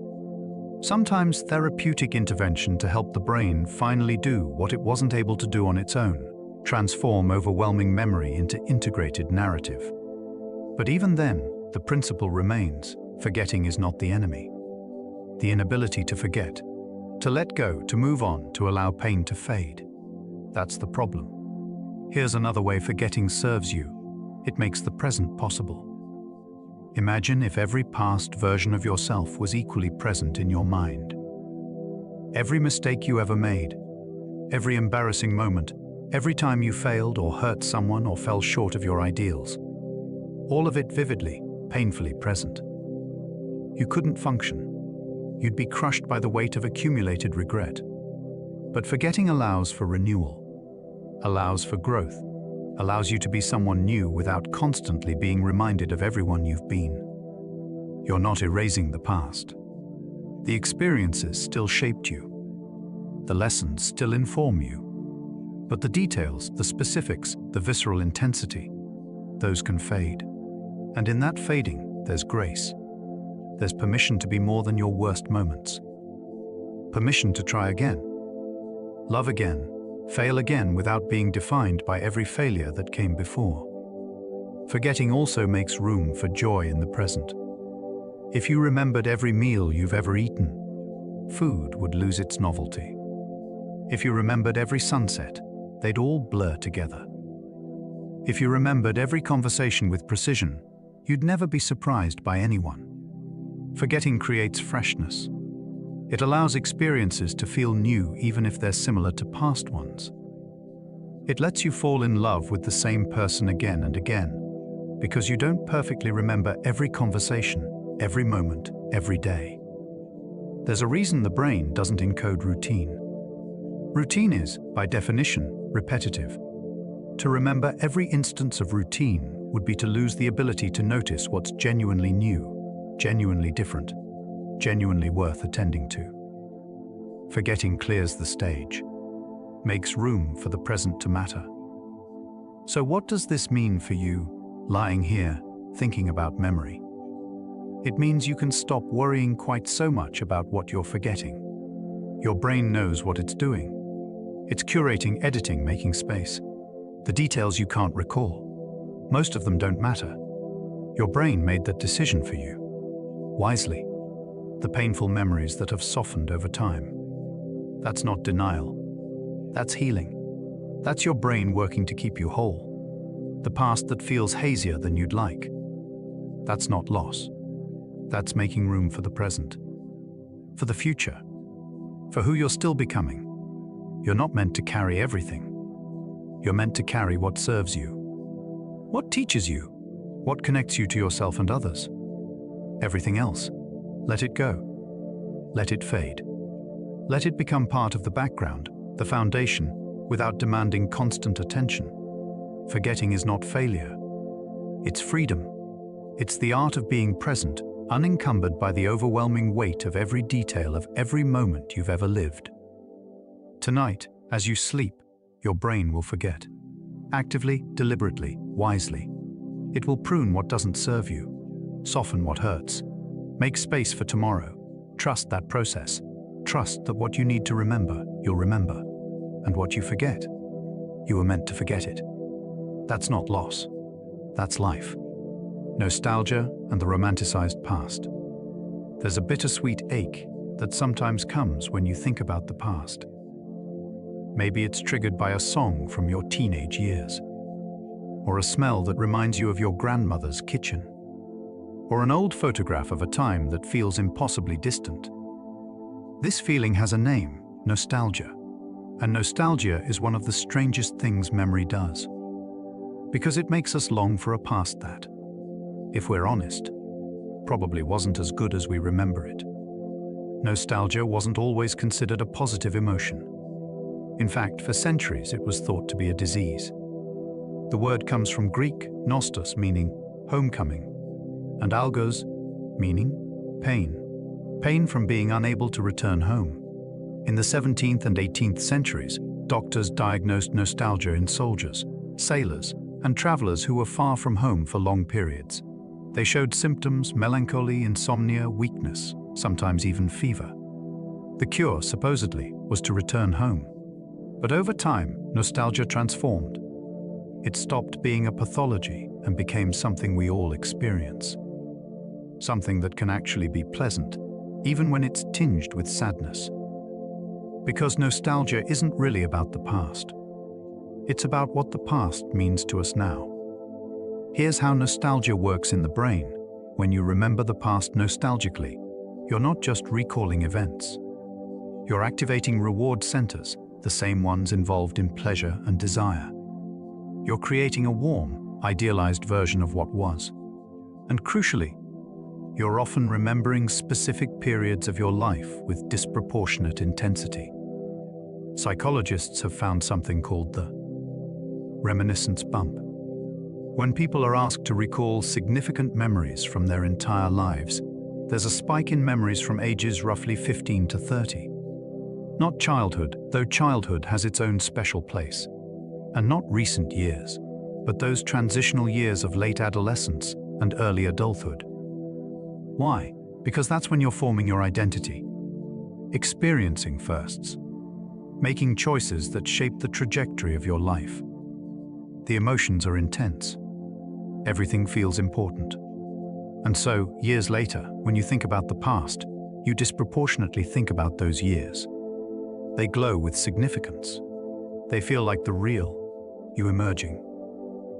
Speaker 1: Sometimes therapeutic intervention to help the brain finally do what it wasn't able to do on its own, transform overwhelming memory into integrated narrative. But even then, the principle remains: forgetting is not the enemy. The inability to forget, to let go, to move on, to allow pain to fade. That's the problem. Here's another way forgetting serves you. It makes the present possible. Imagine if every past version of yourself was equally present in your mind. Every mistake you ever made, every embarrassing moment, every time you failed or hurt someone or fell short of your ideals. All of it vividly, painfully present. You couldn't function. You'd be crushed by the weight of accumulated regret. But forgetting allows for renewal, allows for growth, allows you to be someone new without constantly being reminded of everyone you've been. You're not erasing the past. The experiences still shaped you. The lessons still inform you. But the details, the specifics, the visceral intensity, those can fade. And in that fading, there's grace. There's permission to be more than your worst moments. Permission to try again, love again, fail again without being defined by every failure that came before. Forgetting also makes room for joy in the present. If you remembered every meal you've ever eaten, food would lose its novelty. If you remembered every sunset, they'd all blur together. If you remembered every conversation with precision, you'd never be surprised by anyone. Forgetting creates freshness. It allows experiences to feel new even if they're similar to past ones. It lets you fall in love with the same person again and again, because you don't perfectly remember every conversation, every moment, every day. There's a reason the brain doesn't encode routine. Routine is, by definition, repetitive. To remember every instance of routine would be to lose the ability to notice what's genuinely new, genuinely different, genuinely worth attending to. Forgetting clears the stage, makes room for the present to matter. So what does this mean for you, lying here, thinking about memory? It means you can stop worrying quite so much about what you're forgetting. Your brain knows what it's doing. It's curating, editing, making space. The details you can't recall, most of them don't matter. Your brain made that decision for you, wisely. The painful memories that have softened over time. That's not denial. That's healing. That's your brain working to keep you whole. The past that feels hazier than you'd like. That's not loss. That's making room for the present. For the future. For who you're still becoming. You're not meant to carry everything. You're meant to carry what serves you. What teaches you? What connects you to yourself and others? Everything else. Let it go. Let it fade. Let it become part of the background, the foundation, without demanding constant attention. Forgetting is not failure. It's freedom. It's the art of being present, unencumbered by the overwhelming weight of every detail of every moment you've ever lived. Tonight, as you sleep, your brain will forget. Actively, deliberately, wisely. It will prune what doesn't serve you, soften what hurts, make space for tomorrow. Trust that process. Trust that what you need to remember, you'll remember. And what you forget, you were meant to forget it. That's not loss. That's life. Nostalgia and the romanticized past. There's a bittersweet ache that sometimes comes when you think about the past. Maybe it's triggered by a song from your teenage years, or a smell that reminds you of your grandmother's kitchen, or an old photograph of a time that feels impossibly distant. This feeling has a name, nostalgia, and nostalgia is one of the strangest things memory does, because it makes us long for a past that, if we're honest, probably wasn't as good as we remember it. Nostalgia wasn't always considered a positive emotion. In fact, for centuries it was thought to be a disease. The word comes from Greek nostos, meaning homecoming, and algos, meaning pain. Pain from being unable to return home. In the 17th and 18th centuries, doctors diagnosed nostalgia in soldiers, sailors, and travelers who were far from home for long periods. They showed symptoms: melancholy, insomnia, weakness, sometimes even fever. The cure, supposedly, was to return home. But over time, nostalgia transformed. It stopped being a pathology and became something we all experience. Something that can actually be pleasant, even when it's tinged with sadness. Because nostalgia isn't really about the past. It's about what the past means to us now. Here's how nostalgia works in the brain. When you remember the past nostalgically, you're not just recalling events. You're activating reward centers, the same ones involved in pleasure and desire. You're creating a warm, idealized version of what was. And crucially, you're often remembering specific periods of your life with disproportionate intensity. Psychologists have found something called the reminiscence bump. When people are asked to recall significant memories from their entire lives, there's a spike in memories from ages roughly 15 to 30. Not childhood, though childhood has its own special place. And not recent years, but those transitional years of late adolescence and early adulthood. Why? Because that's when you're forming your identity, experiencing firsts, making choices that shape the trajectory of your life. The emotions are intense. Everything feels important. And so, years later, when you think about the past, you disproportionately think about those years. They glow with significance. They feel like the real, you emerging.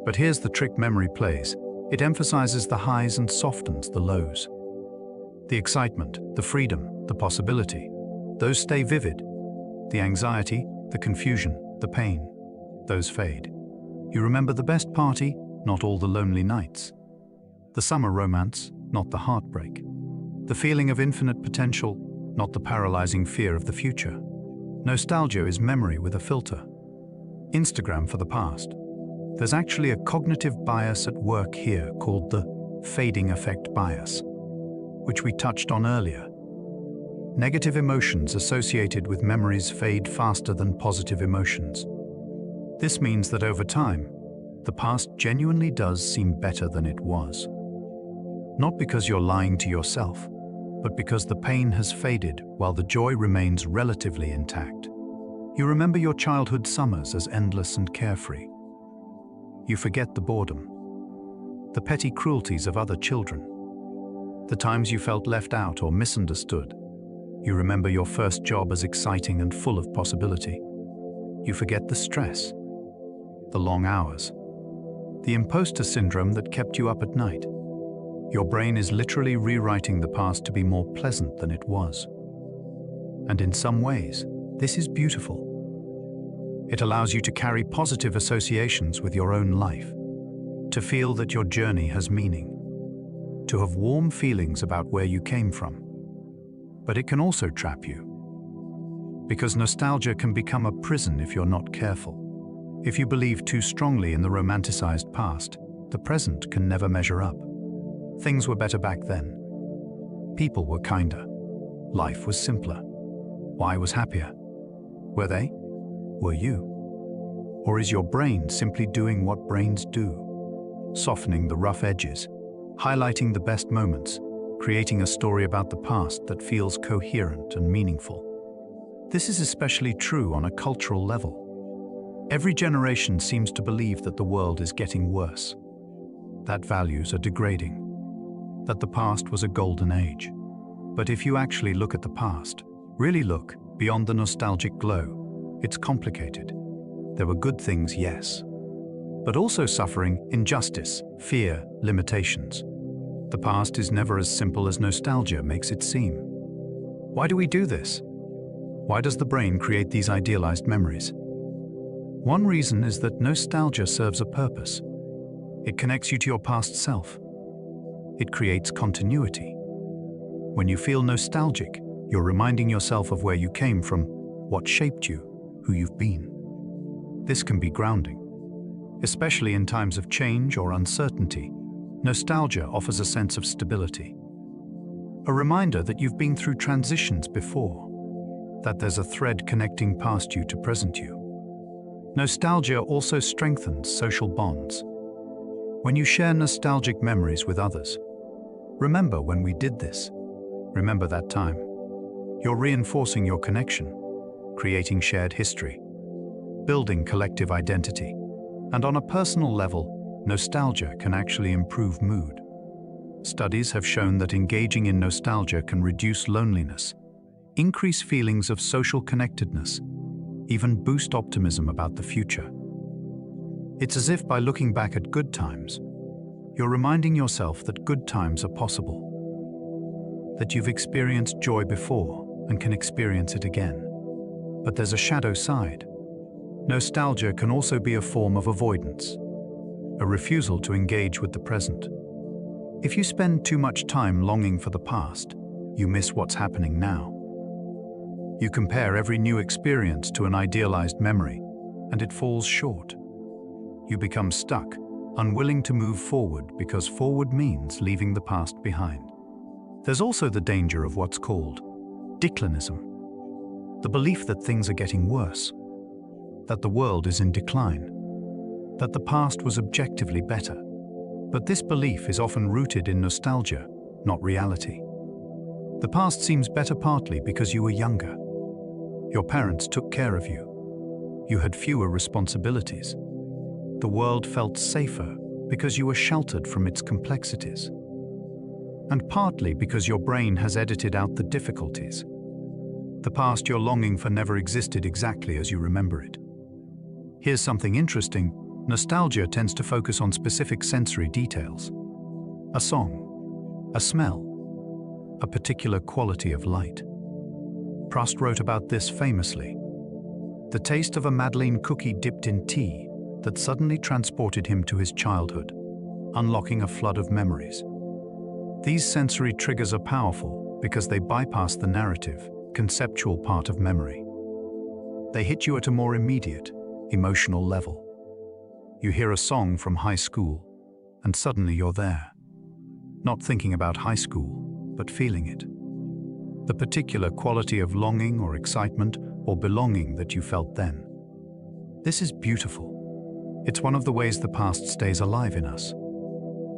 Speaker 1: But here's the trick memory plays. It emphasizes the highs and softens the lows. The excitement, the freedom, the possibility, those stay vivid. The anxiety, the confusion, the pain, those fade. You remember the best party, not all the lonely nights. The summer romance, not the heartbreak. The feeling of infinite potential, not the paralyzing fear of the future. Nostalgia is memory with a filter. Instagram for the past. There's actually a cognitive bias at work here called the fading effect bias, which we touched on earlier. Negative emotions associated with memories fade faster than positive emotions. This means that over time, the past genuinely does seem better than it was. Not because you're lying to yourself, but because the pain has faded while the joy remains relatively intact. You remember your childhood summers as endless and carefree. You forget the boredom, the petty cruelties of other children, the times you felt left out or misunderstood. You remember your first job as exciting and full of possibility. You forget the stress, the long hours, the imposter syndrome that kept you up at night. Your brain is literally rewriting the past to be more pleasant than it was. And in some ways, this is beautiful. It allows you to carry positive associations with your own life, to feel that your journey has meaning, to have warm feelings about where you came from. But it can also trap you, because nostalgia can become a prison if you're not careful. If you believe too strongly in the romanticized past, the present can never measure up. Things were better back then. People were kinder. Life was simpler. Why was happier? Were they? Were you? Or is your brain simply doing what brains do? Softening the rough edges, highlighting the best moments, creating a story about the past that feels coherent and meaningful. This is especially true on a cultural level. Every generation seems to believe that the world is getting worse, that values are degrading, that the past was a golden age. But if you actually look at the past, really look beyond the nostalgic glow, it's complicated. There were good things, yes, but also suffering, injustice, fear, limitations. The past is never as simple as nostalgia makes it seem. Why do we do this? Why does the brain create these idealized memories? One reason is that nostalgia serves a purpose. It connects you to your past self. It creates continuity. When you feel nostalgic, you're reminding yourself of where you came from, what shaped you, who you've been. This can be grounding. Especially in times of change or uncertainty, nostalgia offers a sense of stability. A reminder that you've been through transitions before, that there's a thread connecting past you to present you. Nostalgia also strengthens social bonds. When you share nostalgic memories with others, remember when we did this, remember that time. You're reinforcing your connection, creating shared history, building collective identity. And on a personal level, nostalgia can actually improve mood. Studies have shown that engaging in nostalgia can reduce loneliness, increase feelings of social connectedness, even boost optimism about the future. It's as if by looking back at good times, you're reminding yourself that good times are possible, that you've experienced joy before and can experience it again. But there's a shadow side. Nostalgia can also be a form of avoidance, a refusal to engage with the present. If you spend too much time longing for the past, you miss what's happening now. You compare every new experience to an idealized memory, and it falls short. You become stuck, unwilling to move forward because forward means leaving the past behind. There's also the danger of what's called declinism, the belief that things are getting worse, that the world is in decline, that the past was objectively better. But this belief is often rooted in nostalgia, not reality. The past seems better partly because you were younger. Your parents took care of you. You had fewer responsibilities. The world felt safer because you were sheltered from its complexities. And partly because your brain has edited out the difficulties. The past you're longing for never existed exactly as you remember it. Here's something interesting. Nostalgia tends to focus on specific sensory details. A song, a smell, a particular quality of light. Proust wrote about this famously. The taste of a Madeleine cookie dipped in tea that suddenly transported him to his childhood, unlocking a flood of memories. These sensory triggers are powerful because they bypass the narrative, conceptual part of memory. They hit you at a more immediate, emotional level. You hear a song from high school, and suddenly you're there. Not thinking about high school, but feeling it. The particular quality of longing or excitement or belonging that you felt then. This is beautiful. It's one of the ways the past stays alive in us.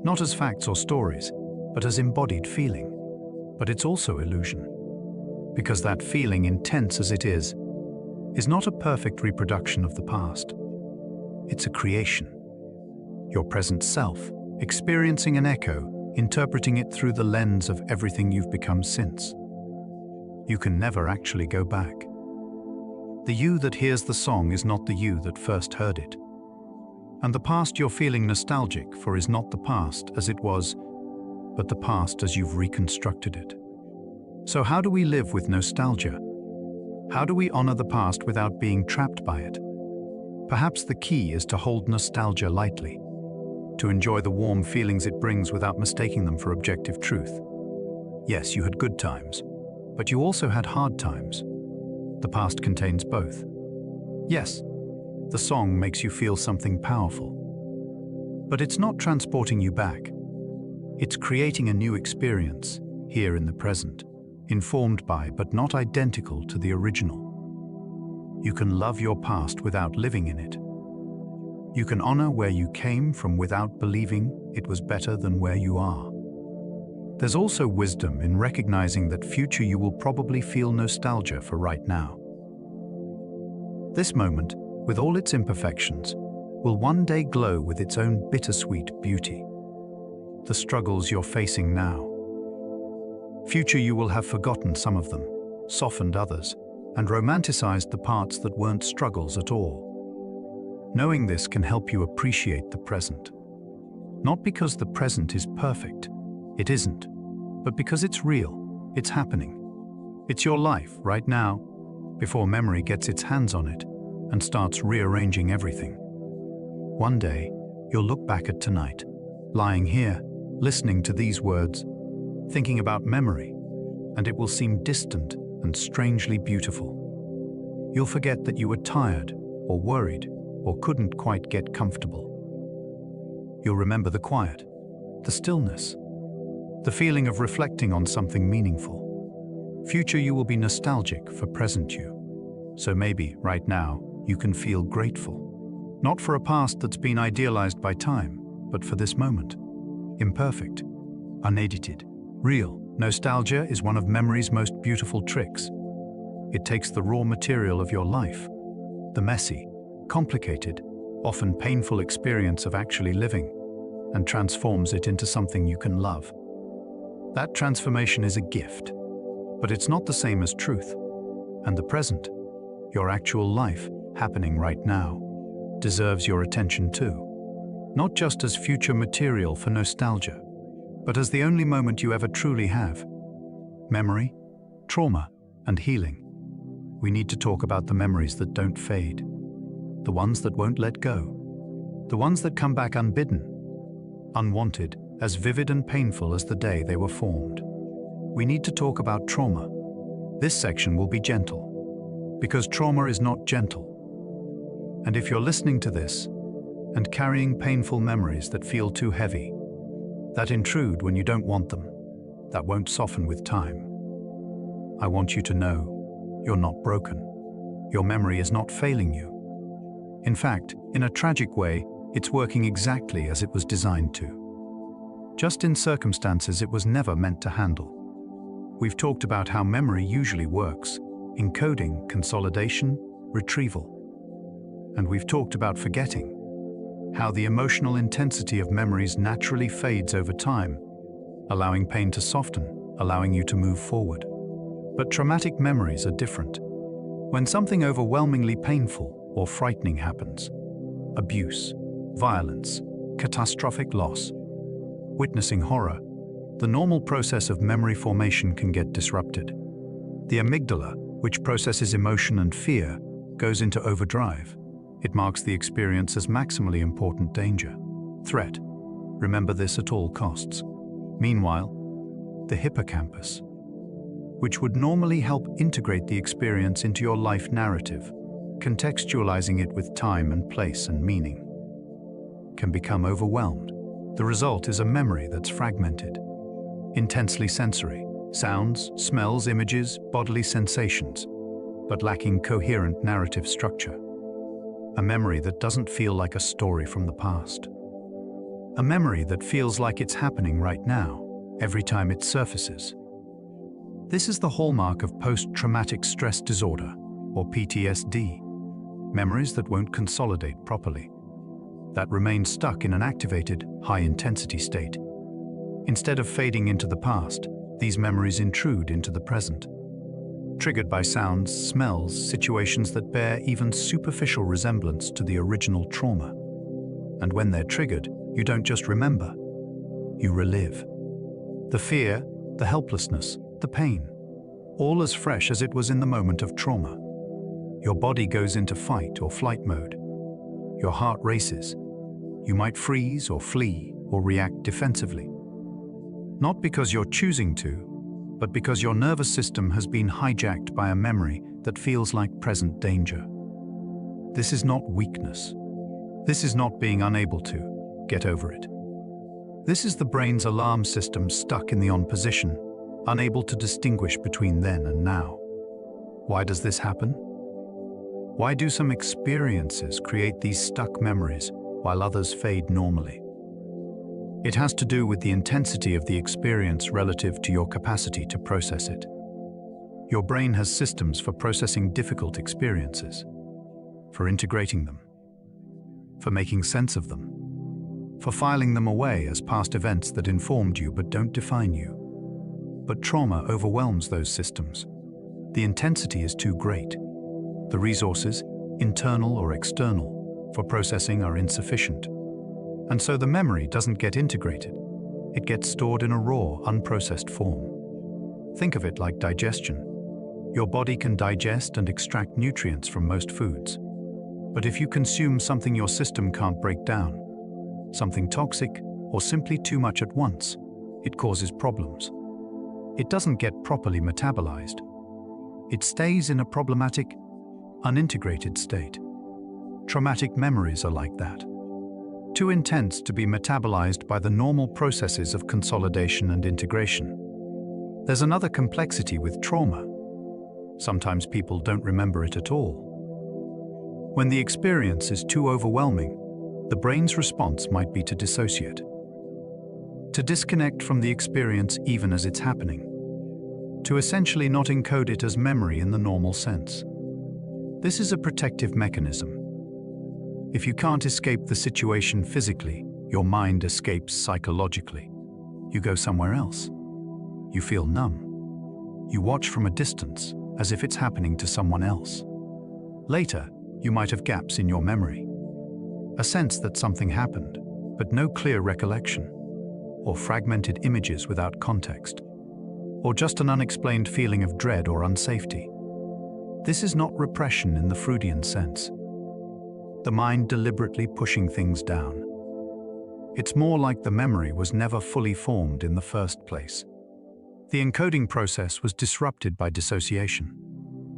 Speaker 1: Not as facts or stories, but as embodied feeling. But it's also illusion. Because that feeling, intense as it is not a perfect reproduction of the past. It's a creation. Your present self, experiencing an echo, interpreting it through the lens of everything you've become since. You can never actually go back. The you that hears the song is not the you that first heard it. And the past you're feeling nostalgic for is not the past as it was, but the past as you've reconstructed it. So how do we live with nostalgia? How do we honor the past without being trapped by it? Perhaps the key is to hold nostalgia lightly, to enjoy the warm feelings it brings without mistaking them for objective truth. Yes, you had good times, but you also had hard times. The past contains both. Yes, the song makes you feel something powerful. But it's not transporting you back. It's creating a new experience, here in the present, informed by but not identical to the original. You can love your past without living in it. You can honor where you came from without believing it was better than where you are. There's also wisdom in recognizing that future you will probably feel nostalgia for right now. This moment, with all its imperfections, will one day glow with its own bittersweet beauty. The struggles you're facing now. Future you will have forgotten some of them, softened others, and romanticized the parts that weren't struggles at all. Knowing this can help you appreciate the present. Not because the present is perfect, it isn't, but because it's real, it's happening. It's your life right now, before memory gets its hands on it and starts rearranging everything. One day, you'll look back at tonight, lying here, listening to these words, thinking about memory, and it will seem distant and strangely beautiful. You'll forget that you were tired or worried or couldn't quite get comfortable. You'll remember the quiet, the stillness, the feeling of reflecting on something meaningful. Future you will be nostalgic for present you. So maybe, right now, you can feel grateful. Not for a past that's been idealized by time, but for this moment. Imperfect, unedited, real. Nostalgia is one of memory's most beautiful tricks. It takes the raw material of your life, the messy, complicated, often painful experience of actually living, and transforms it into something you can love. That transformation is a gift, but it's not the same as truth. And the present, your actual life, happening right now, deserves your attention too. Not just as future material for nostalgia, but as the only moment you ever truly have. Memory, trauma, and healing. We need to talk about the memories that don't fade. The ones that won't let go. The ones that come back unbidden, unwanted, as vivid and painful as the day they were formed. We need to talk about trauma. This section will be gentle, because trauma is not gentle. And if you're listening to this and carrying painful memories that feel too heavy, that intrude when you don't want them, that won't soften with time, I want you to know you're not broken. Your memory is not failing you. In fact, in a tragic way, it's working exactly as it was designed to. Just in circumstances it was never meant to handle. We've talked about how memory usually works: encoding, consolidation, retrieval. And we've talked about forgetting, how the emotional intensity of memories naturally fades over time, allowing pain to soften, allowing you to move forward. But traumatic memories are different. When something overwhelmingly painful or frightening happens, abuse, violence, catastrophic loss, witnessing horror, the normal process of memory formation can get disrupted. The amygdala, which processes emotion and fear, goes into overdrive. It marks the experience as maximally important danger, threat. Remember this at all costs. Meanwhile, the hippocampus, which would normally help integrate the experience into your life narrative, contextualizing it with time and place and meaning, can become overwhelmed. The result is a memory that's fragmented, intensely sensory, sounds, smells, images, bodily sensations, but lacking coherent narrative structure. A memory that doesn't feel like a story from the past. A memory that feels like it's happening right now, every time it surfaces. This is the hallmark of post-traumatic stress disorder, or PTSD. Memories that won't consolidate properly, that remain stuck in an activated, high-intensity state. Instead of fading into the past, these memories intrude into the present, triggered by sounds, smells, situations that bear even superficial resemblance to the original trauma. And when they're triggered, you don't just remember, you relive. The fear, the helplessness, the pain, all as fresh as it was in the moment of trauma. Your body goes into fight or flight mode. Your heart races. You might freeze or flee or react defensively. Not because you're choosing to, but because your nervous system has been hijacked by a memory that feels like present danger. This is not weakness. This is not being unable to get over it. This is the brain's alarm system stuck in the on position, unable to distinguish between then and now. Why does this happen? Why do some experiences create these stuck memories while others fade normally? It has to do with the intensity of the experience relative to your capacity to process it. Your brain has systems for processing difficult experiences, for integrating them, for making sense of them, for filing them away as past events that informed you but don't define you. But trauma overwhelms those systems. The intensity is too great. The resources, internal or external, for processing are insufficient. And so the memory doesn't get integrated. It gets stored in a raw, unprocessed form. Think of it like digestion. Your body can digest and extract nutrients from most foods. But if you consume something your system can't break down, something toxic or simply too much at once, it causes problems. It doesn't get properly metabolized. It stays in a problematic, unintegrated state. Traumatic memories are like that. Too intense to be metabolized by the normal processes of consolidation and integration. There's another complexity with trauma. Sometimes people don't remember it at all. When the experience is too overwhelming, the brain's response might be to dissociate, to disconnect from the experience even as it's happening, to essentially not encode it as memory in the normal sense. This is a protective mechanism. If you can't escape the situation physically, your mind escapes psychologically. You go somewhere else. You feel numb. You watch from a distance, as if it's happening to someone else. Later, you might have gaps in your memory. A sense that something happened, but no clear recollection. Or fragmented images without context. Or just an unexplained feeling of dread or unsafety. This is not repression in the Freudian sense. The mind deliberately pushing things down. It's more like the memory was never fully formed in the first place. The encoding process was disrupted by dissociation.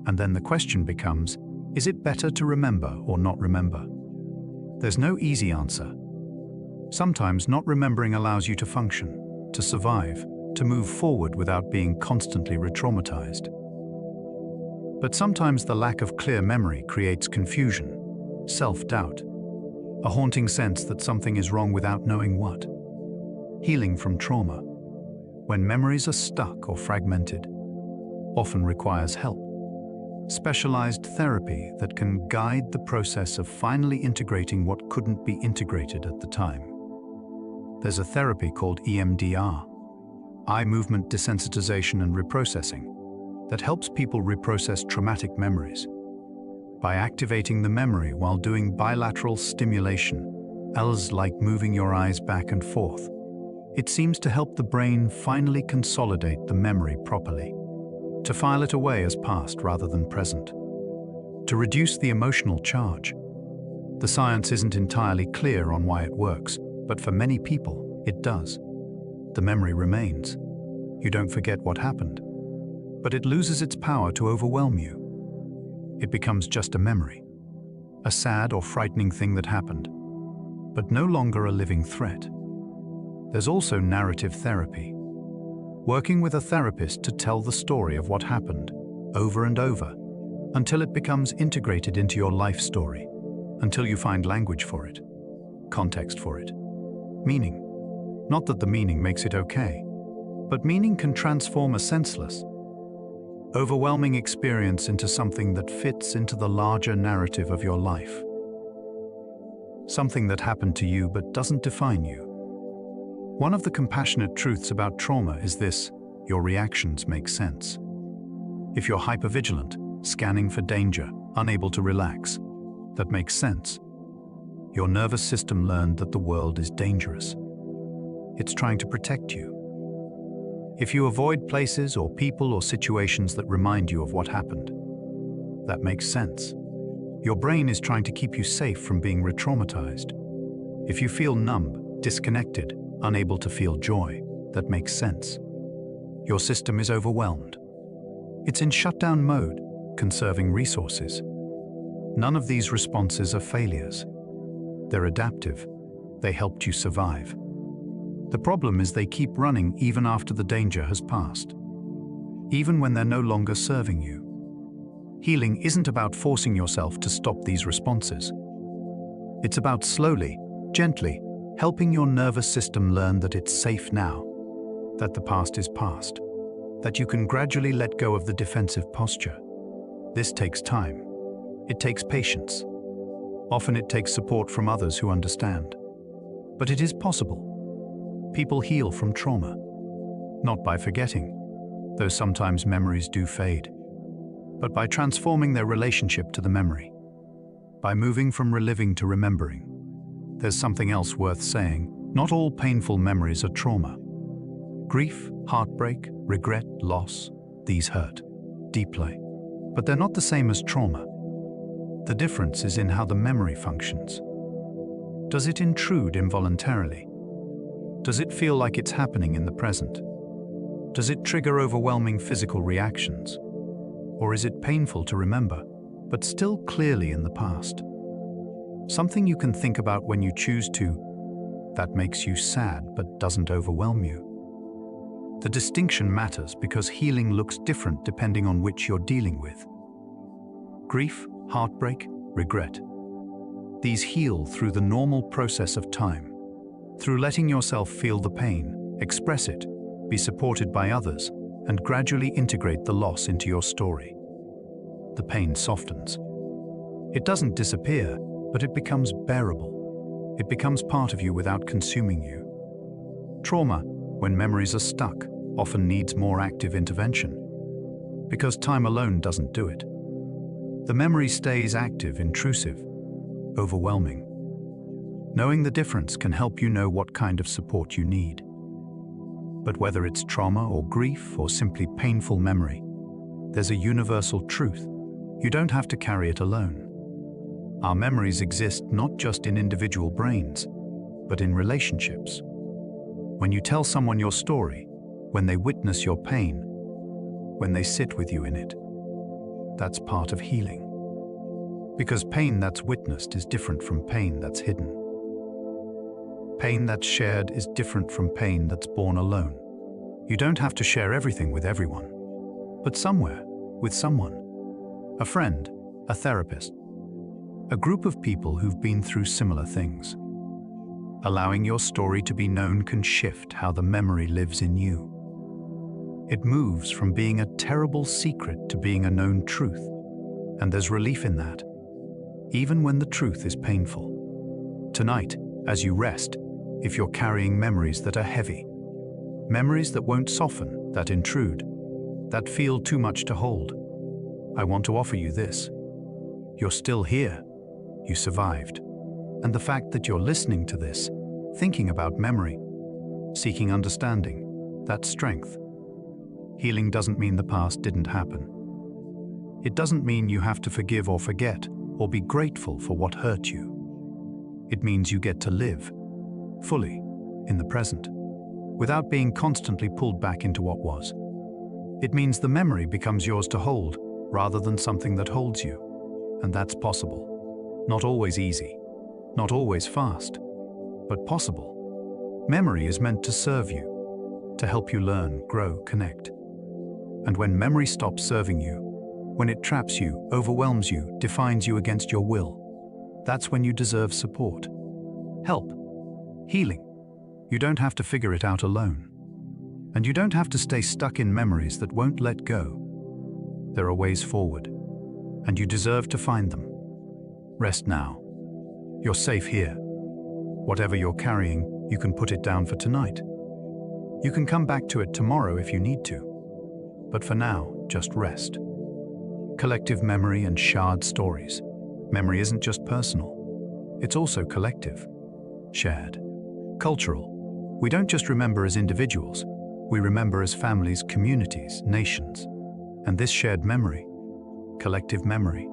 Speaker 1: And then the question becomes, is it better to remember or not remember? There's no easy answer. Sometimes not remembering allows you to function, to survive, to move forward without being constantly re-traumatized. But sometimes the lack of clear memory creates confusion, self-doubt, a haunting sense that something is wrong without knowing what. Healing from trauma, when memories are stuck or fragmented, often requires help. Specialized therapy that can guide the process of finally integrating what couldn't be integrated at the time. There's a therapy called EMDR, eye movement desensitization and reprocessing, that helps people reprocess traumatic memories. By activating the memory while doing bilateral stimulation, as like moving your eyes back and forth, it seems to help the brain finally consolidate the memory properly, to file it away as past rather than present, to reduce the emotional charge. The science isn't entirely clear on why it works, but for many people, it does. The memory remains. You don't forget what happened, but it loses its power to overwhelm you. It becomes just a memory, a sad or frightening thing that happened, but no longer a living threat. There's also narrative therapy, working with a therapist to tell the story of what happened over and over until it becomes integrated into your life story, until you find language for it, context for it, meaning. Not that the meaning makes it okay, but meaning can transform a senseless, overwhelming experience into something that fits into the larger narrative of your life. Something that happened to you but doesn't define you. One of the compassionate truths about trauma is this: your reactions make sense. If you're hypervigilant, scanning for danger, unable to relax, that makes sense. Your nervous system learned that the world is dangerous. It's trying to protect you. If you avoid places or people or situations that remind you of what happened, that makes sense. Your brain is trying to keep you safe from being re-traumatized. If you feel numb, disconnected, unable to feel joy, that makes sense. Your system is overwhelmed. It's in shutdown mode, conserving resources. None of these responses are failures. They're adaptive. They helped you survive. The problem is they keep running even after the danger has passed, even when they're no longer serving you. Healing isn't about forcing yourself to stop these responses. It's about slowly, gently, helping your nervous system learn that it's safe now, that the past is past, that you can gradually let go of the defensive posture. This takes time. It takes patience. Often it takes support from others who understand. But it is possible. People heal from trauma, not by forgetting, though sometimes memories do fade, but by transforming their relationship to the memory, by moving from reliving to remembering. There's something else worth saying. Not all painful memories are trauma. Grief, heartbreak, regret, loss, these hurt deeply. But they're not the same as trauma. The difference is in how the memory functions. Does it intrude involuntarily? Does it feel like it's happening in the present? Does it trigger overwhelming physical reactions? Or is it painful to remember, but still clearly in the past? Something you can think about when you choose to, that makes you sad but doesn't overwhelm you. The distinction matters because healing looks different depending on which you're dealing with. Grief, heartbreak, regret. These heal through the normal process of time, through letting yourself feel the pain, express it, be supported by others, and gradually integrate the loss into your story. The pain softens. It doesn't disappear, but it becomes bearable. It becomes part of you without consuming you. Trauma, when memories are stuck, often needs more active intervention, because time alone doesn't do it. The memory stays active, intrusive, overwhelming. Knowing the difference can help you know what kind of support you need. But whether it's trauma or grief or simply painful memory, there's a universal truth. You don't have to carry it alone. Our memories exist not just in individual brains, but in relationships. When you tell someone your story, when they witness your pain, when they sit with you in it, that's part of healing. Because pain that's witnessed is different from pain that's hidden. Pain that's shared is different from pain that's borne alone. You don't have to share everything with everyone, but somewhere, with someone. A friend, a therapist, a group of people who've been through similar things. Allowing your story to be known can shift how the memory lives in you. It moves from being a terrible secret to being a known truth, and there's relief in that, even when the truth is painful. Tonight, as you rest, if you're carrying memories that are heavy, memories that won't soften, that intrude, that feel too much to hold, I want to offer you this. You're still here. You survived. And the fact that you're listening to this, thinking about memory, seeking understanding, that's strength. Healing doesn't mean the past didn't happen. It doesn't mean you have to forgive or forget, or be grateful for what hurt you. It means you get to live, fully, in the present, without being constantly pulled back into what was. It means the memory becomes yours to hold, rather than something that holds you. And that's possible. Not always easy, not always fast, but possible. Memory is meant to serve you, to help you learn, grow, connect. And when memory stops serving you, when it traps you, overwhelms you, defines you against your will, that's when you deserve support, help, healing. You don't have to figure it out alone. And you don't have to stay stuck in memories that won't let go. There are ways forward, and you deserve to find them. Rest now. You're safe here. Whatever you're carrying, you can put it down for tonight. You can come back to it tomorrow if you need to. But for now, just rest. Collective memory and shared stories. Memory isn't just personal. It's also collective, shared, cultural. We don't just remember as individuals. We remember as families, communities, nations. And this shared memory, collective memory,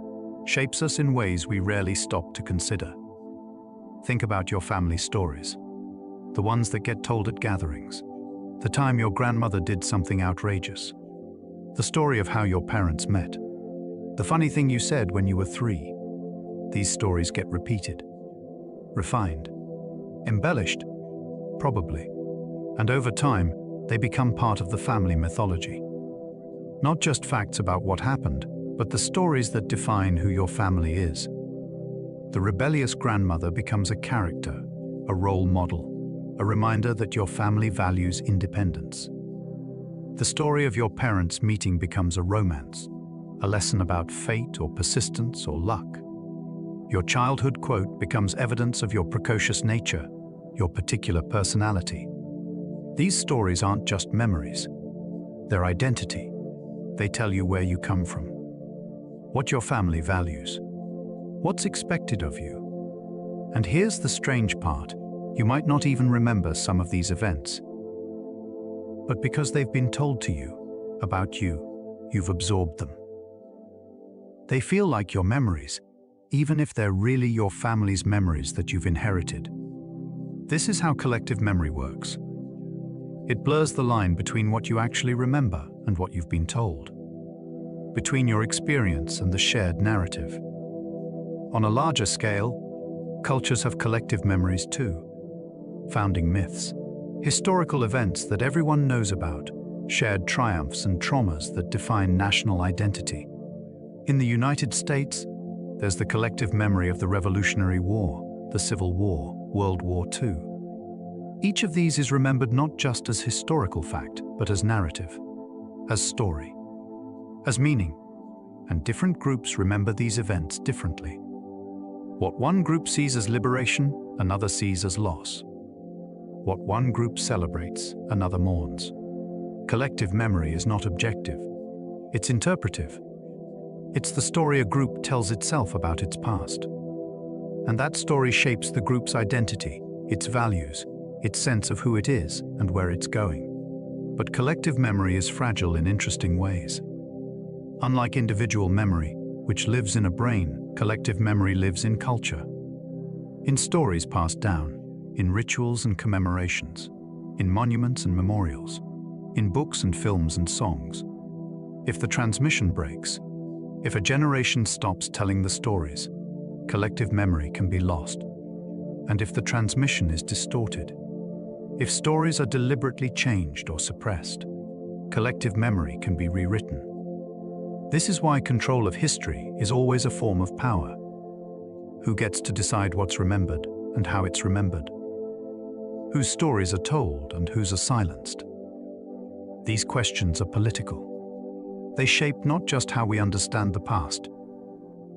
Speaker 1: shapes us in ways we rarely stop to consider. Think about your family stories, the ones that get told at gatherings, the time your grandmother did something outrageous, the story of how your parents met, the funny thing you said when you were 3. These stories get repeated, refined, embellished, probably, and over time, they become part of the family mythology. Not just facts about what happened, but the stories that define who your family is. The rebellious grandmother becomes a character, a role model, a reminder that your family values independence. The story of your parents meeting becomes a romance, a lesson about fate or persistence or luck. Your childhood quote becomes evidence of your precocious nature, your particular personality. These stories aren't just memories. They're identity. They tell you where you come from, what your family values, what's expected of you. And here's the strange part. You might not even remember some of these events. But because they've been told to you, about you, you've absorbed them. They feel like your memories, even if they're really your family's memories that you've inherited. This is how collective memory works. It blurs the line between what you actually remember and what you've been told, between your experience and the shared narrative. On a larger scale, cultures have collective memories too. Founding myths, historical events that everyone knows about, shared triumphs and traumas that define national identity. In the United States, there's the collective memory of the Revolutionary War, the Civil War, World War II. Each of these is remembered not just as historical fact, but as narrative, as story, as meaning, and different groups remember these events differently. What one group sees as liberation, another sees as loss. What one group celebrates, another mourns. Collective memory is not objective, it's interpretive. It's the story a group tells itself about its past. And that story shapes the group's identity, its values, its sense of who it is and where it's going. But collective memory is fragile in interesting ways. Unlike individual memory, which lives in a brain, collective memory lives in culture. In stories passed down, in rituals and commemorations, in monuments and memorials, in books and films and songs. If the transmission breaks, if a generation stops telling the stories, collective memory can be lost. And if the transmission is distorted, if stories are deliberately changed or suppressed, collective memory can be rewritten. This is why control of history is always a form of power. Who gets to decide what's remembered and how it's remembered? Whose stories are told and whose are silenced? These questions are political. They shape not just how we understand the past,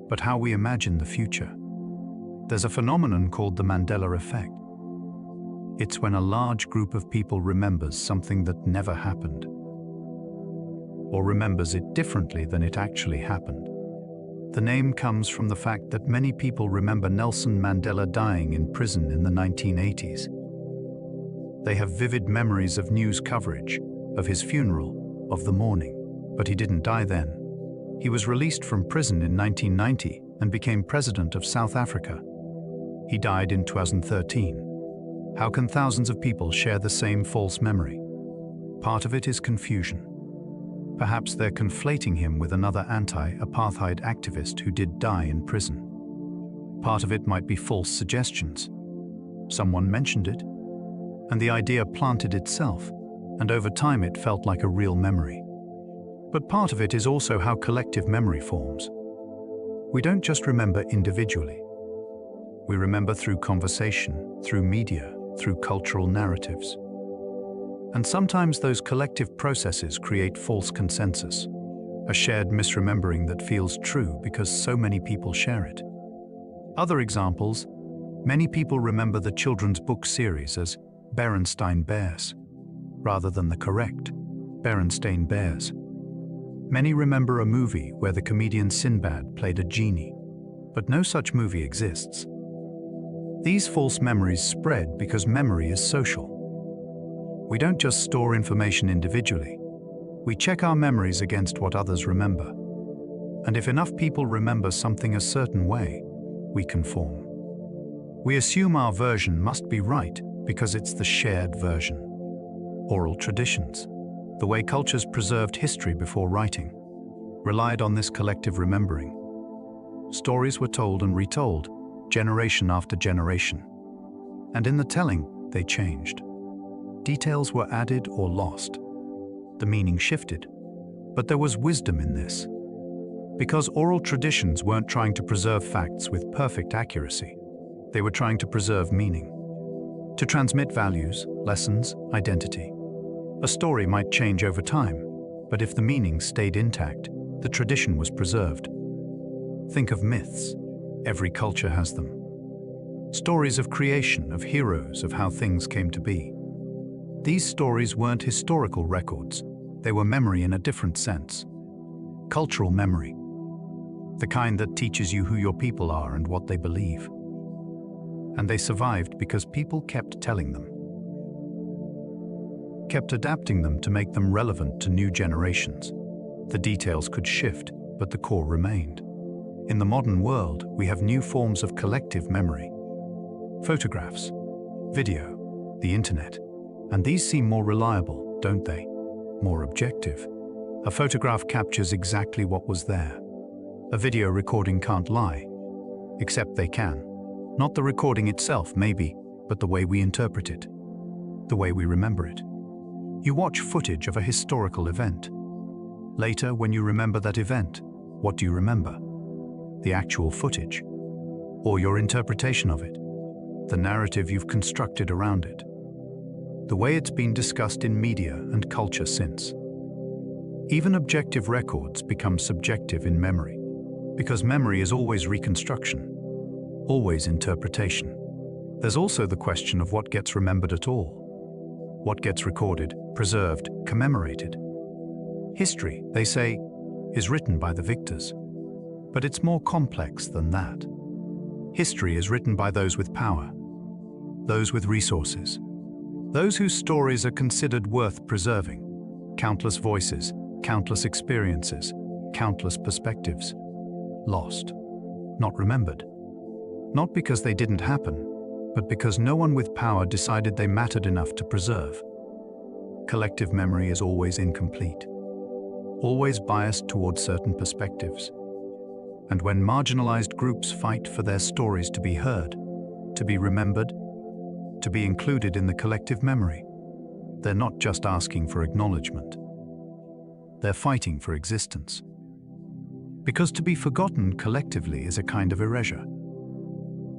Speaker 1: but how we imagine the future. There's a phenomenon called the Mandela effect. It's when a large group of people remembers something that never happened, or remembers it differently than it actually happened. The name comes from the fact that many people remember Nelson Mandela dying in prison in the 1980s. They have vivid memories of news coverage, of his funeral, of the mourning. But he didn't die then. He was released from prison in 1990 and became president of South Africa. He died in 2013. How can thousands of people share the same false memory? Part of it is confusion. Perhaps they're conflating him with another anti-apartheid activist who did die in prison. Part of it might be false suggestions. Someone mentioned it, and the idea planted itself, and over time it felt like a real memory. But part of it is also how collective memory forms. We don't just remember individually. We remember through conversation, through media, through cultural narratives. And sometimes those collective processes create false consensus, a shared misremembering that feels true because so many people share it. Other examples, many people remember the children's book series as Berenstain Bears, rather than the correct Berenstain Bears. Many remember a movie where the comedian Sinbad played a genie, but no such movie exists. These false memories spread because memory is social. We don't just store information individually. We check our memories against what others remember. And if enough people remember something a certain way, we conform. We assume our version must be right because it's the shared version. Oral traditions, the way cultures preserved history before writing, relied on this collective remembering. Stories were told and retold, generation after generation. And in the telling, they changed. Details were added or lost. The meaning shifted. But there was wisdom in this. Because oral traditions weren't trying to preserve facts with perfect accuracy. They were trying to preserve meaning. To transmit values, lessons, identity. A story might change over time, but if the meaning stayed intact, the tradition was preserved. Think of myths. Every culture has them. Stories of creation, of heroes, of how things came to be. These stories weren't historical records. They were memory in a different sense. Cultural memory. The kind that teaches you who your people are and what they believe. And they survived because people kept telling them. Kept adapting them to make them relevant to new generations. The details could shift, but the core remained. In the modern world, we have new forms of collective memory. Photographs, video, the internet. And these seem more reliable, don't they? More objective. A photograph captures exactly what was there. A video recording can't lie. Except they can. Not the recording itself, maybe, but the way we interpret it. The way we remember it. You watch footage of a historical event. Later, when you remember that event, what do you remember? The actual footage. Or your interpretation of it. The narrative you've constructed around it. The way it's been discussed in media and culture since. Even objective records become subjective in memory, because memory is always reconstruction, always interpretation. There's also the question of what gets remembered at all. What gets recorded, preserved, commemorated. History, they say, is written by the victors. But it's more complex than that. History is written by those with power, those with resources, those whose stories are considered worth preserving. Countless voices, countless experiences, countless perspectives. Lost, not remembered. Not because they didn't happen, but because no one with power decided they mattered enough to preserve. Collective memory is always incomplete, always biased towards certain perspectives. And when marginalized groups fight for their stories to be heard, to be remembered, to be included in the collective memory, they're not just asking for acknowledgement. They're fighting for existence. Because to be forgotten collectively is a kind of erasure.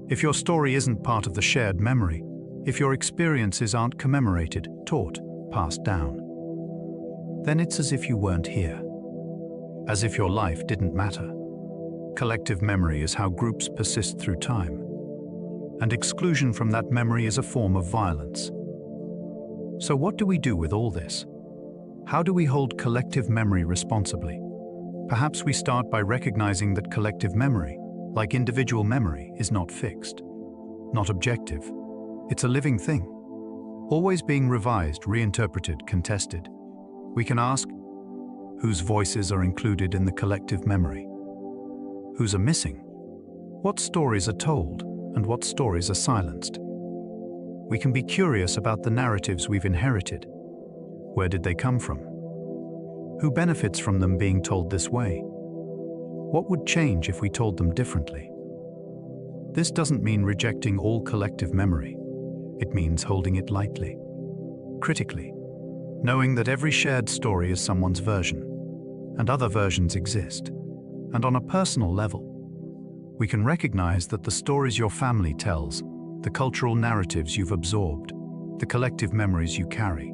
Speaker 1: If your story isn't part of the shared memory, if your experiences aren't commemorated, taught, passed down, then it's as if you weren't here. As if your life didn't matter. Collective memory is how groups persist through time. And exclusion from that memory is a form of violence. So what do we do with all this? How do we hold collective memory responsibly? Perhaps we start by recognizing that collective memory, like individual memory, is not fixed, not objective. It's a living thing, always being revised, reinterpreted, contested. We can ask, whose voices are included in the collective memory? Whose are missing? What stories are told and what stories are silenced? We can be curious about the narratives we've inherited. Where did they come from? Who benefits from them being told this way? What would change if we told them differently? This doesn't mean rejecting all collective memory. It means holding it lightly, critically, knowing that every shared story is someone's version, and other versions exist. And on a personal level, we can recognize that the stories your family tells, the cultural narratives you've absorbed, the collective memories you carry,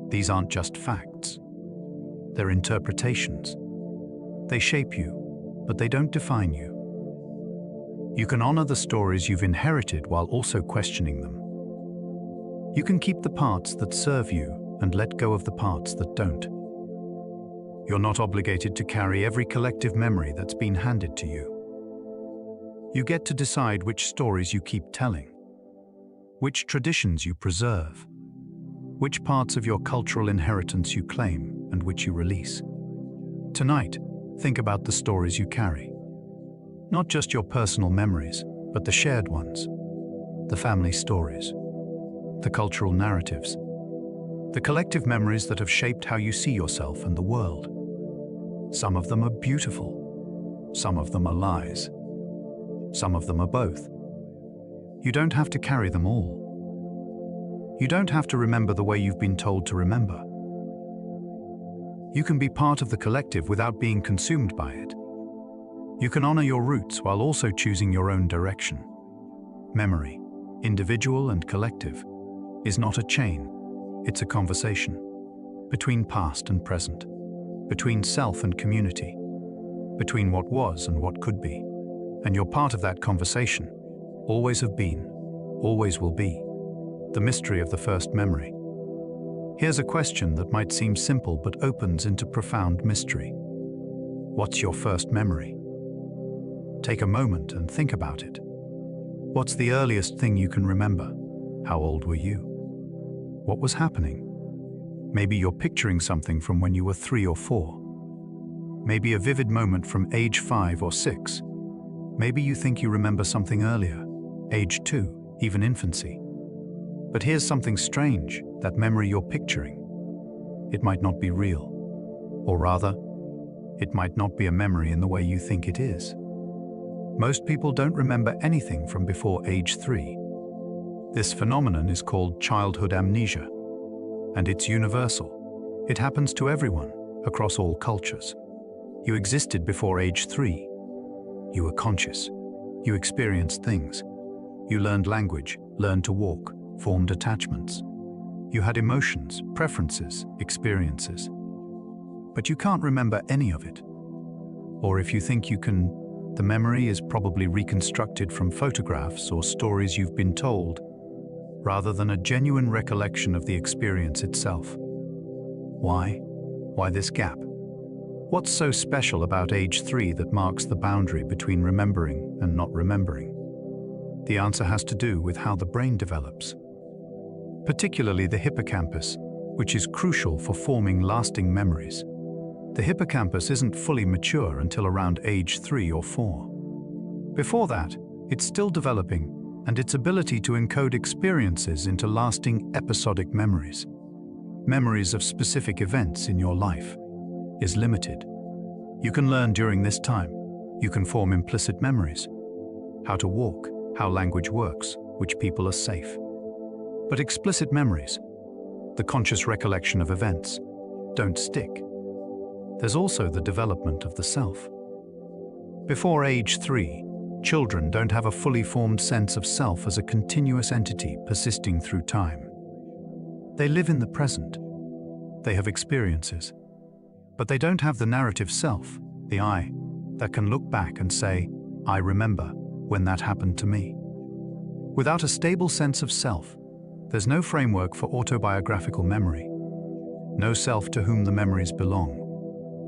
Speaker 1: these aren't just facts. They're interpretations. They shape you, but they don't define you. You can honor the stories you've inherited while also questioning them. You can keep the parts that serve you and let go of the parts that don't. You're not obligated to carry every collective memory that's been handed to you. You get to decide which stories you keep telling, which traditions you preserve, which parts of your cultural inheritance you claim and which you release. Tonight, think about the stories you carry. Not just your personal memories, but the shared ones, the family stories, the cultural narratives, the collective memories that have shaped how you see yourself and the world. Some of them are beautiful, some of them are lies, some of them are both. You don't have to carry them all. You don't have to remember the way you've been told to remember. You can be part of the collective without being consumed by it. You can honor your roots while also choosing your own direction. Memory, individual and collective, is not a chain. It's a conversation between past and present, between self and community, between what was and what could be. And you're part of that conversation, always have been, always will be, the mystery of the first memory. Here's a question that might seem simple but opens into profound mystery. What's your first memory? Take a moment and think about it. What's the earliest thing you can remember? How old were you? What was happening? Maybe you're picturing something from when you were 3 or 4. Maybe a vivid moment from age 5 or 6. Maybe you think you remember something earlier, age 2, even infancy. But here's something strange, that memory you're picturing. It might not be real. Or rather, it might not be a memory in the way you think it is. Most people don't remember anything from before age 3. This phenomenon is called childhood amnesia, and it's universal. It happens to everyone, across all cultures. You existed before age 3. You were conscious. You experienced things. You learned language, learned to walk, formed attachments. You had emotions, preferences, experiences. But you can't remember any of it. Or if you think you can, the memory is probably reconstructed from photographs or stories you've been told, rather than a genuine recollection of the experience itself. Why? Why this gap? What's so special about age 3 that marks the boundary between remembering and not remembering? The answer has to do with how the brain develops, particularly the hippocampus, which is crucial for forming lasting memories. The hippocampus isn't fully mature until around age 3 or 4. Before that, it's still developing, and its ability to encode experiences into lasting episodic memories, memories of specific events in your life, is limited. You can learn during this time. You can form implicit memories, how to walk, how language works, which people are safe. But explicit memories, the conscious recollection of events, don't stick. There's also the development of the self. Before age 3, children don't have a fully formed sense of self as a continuous entity persisting through time. They live in the present. They have experiences. But they don't have the narrative self, the I, that can look back and say, I remember when that happened to me. Without a stable sense of self, there's no framework for autobiographical memory. No self to whom the memories belong.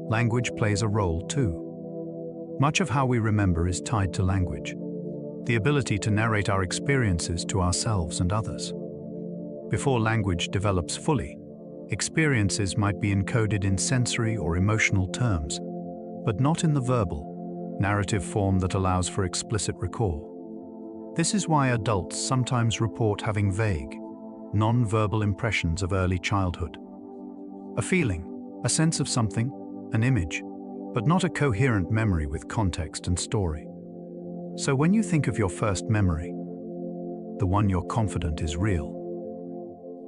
Speaker 1: Language plays a role too. Much of how we remember is tied to language, the ability to narrate our experiences to ourselves and others. Before language develops fully, experiences might be encoded in sensory or emotional terms, but not in the verbal, narrative form that allows for explicit recall. This is why adults sometimes report having vague, non-verbal impressions of early childhood. A feeling, a sense of something, an image, but not a coherent memory with context and story. So when you think of your first memory, the one you're confident is real,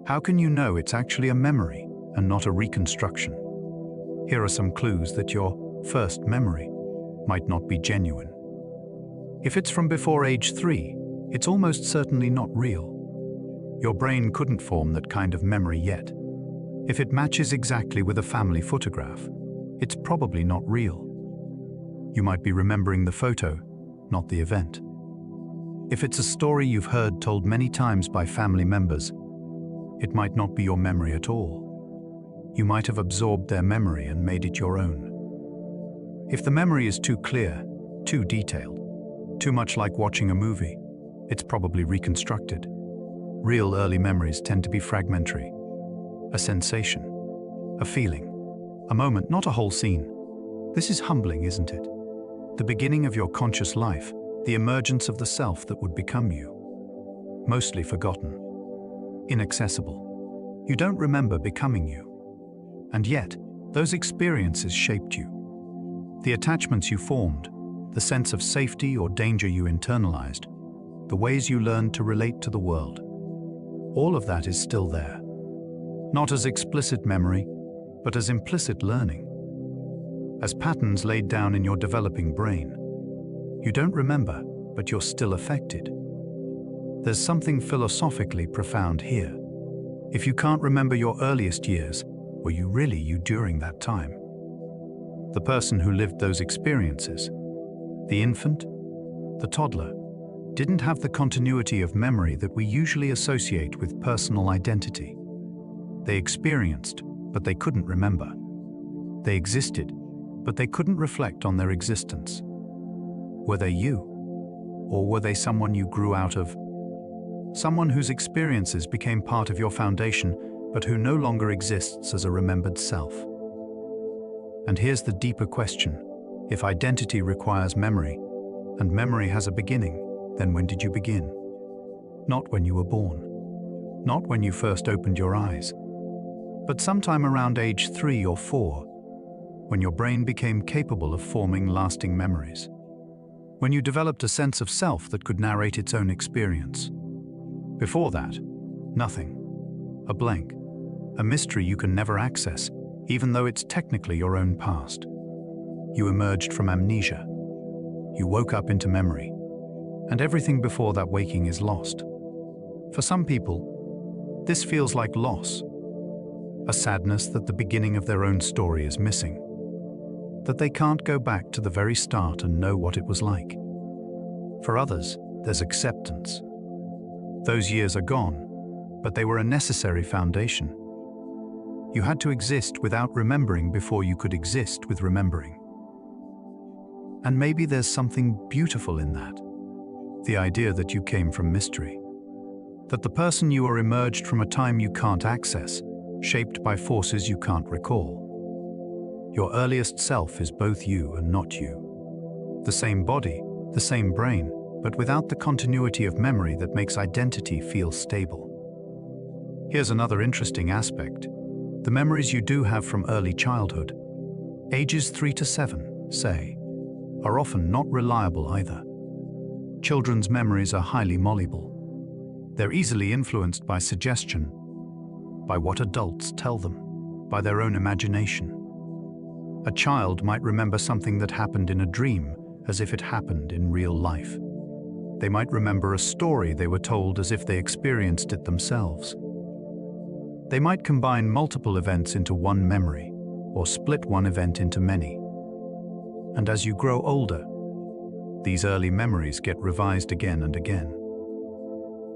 Speaker 1: how can you know it's actually a memory and not a reconstruction? Here are some clues that your first memory might not be genuine. If it's from before age 3, it's almost certainly not real. Your brain couldn't form that kind of memory yet. If it matches exactly with a family photograph, it's probably not real. You might be remembering the photo, not the event. If it's a story you've heard told many times by family members, it might not be your memory at all. You might have absorbed their memory and made it your own. If the memory is too clear, too detailed, too much like watching a movie, it's probably reconstructed. Real early memories tend to be fragmentary. A sensation, a feeling, a moment, not a whole scene. This is humbling, isn't it? The beginning of your conscious life, the emergence of the self that would become you. Mostly forgotten, inaccessible. You don't remember becoming you. And yet, those experiences shaped you. The attachments you formed, the sense of safety or danger you internalized, the ways you learned to relate to the world. All of that is still there. Not as explicit memory, but as implicit learning. As patterns laid down in your developing brain. You don't remember, but you're still affected. There's something philosophically profound here. If you can't remember your earliest years, were you really you during that time? The person who lived those experiences, the infant, the toddler, didn't have the continuity of memory that we usually associate with personal identity. They experienced, but they couldn't remember. They existed, but they couldn't reflect on their existence. Were they you? Or were they someone you grew out of? Someone whose experiences became part of your foundation, but who no longer exists as a remembered self. And here's the deeper question. If identity requires memory, and memory has a beginning, then when did you begin? Not when you were born. Not when you first opened your eyes. But sometime around age 3 or 4, when your brain became capable of forming lasting memories. When you developed a sense of self that could narrate its own experience. Before that, nothing. A blank. A mystery you can never access, even though it's technically your own past. You emerged from amnesia. You woke up into memory. And everything before that waking is lost. For some people, this feels like loss. A sadness that the beginning of their own story is missing. That they can't go back to the very start and know what it was like. For others, there's acceptance. Those years are gone, but they were a necessary foundation. You had to exist without remembering before you could exist with remembering. And maybe there's something beautiful in that. The idea that you came from mystery. That the person you are emerged from a time you can't access, shaped by forces you can't recall. Your earliest self is both you and not you. The same body, the same brain, but without the continuity of memory that makes identity feel stable. Here's another interesting aspect. The memories you do have from early childhood, ages 3 to 7, say, are often not reliable either. Children's memories are highly malleable. They're easily influenced by suggestion, by what adults tell them, by their own imagination. A child might remember something that happened in a dream as if it happened in real life. They might remember a story they were told as if they experienced it themselves. They might combine multiple events into one memory, or split one event into many. And as you grow older, these early memories get revised again and again.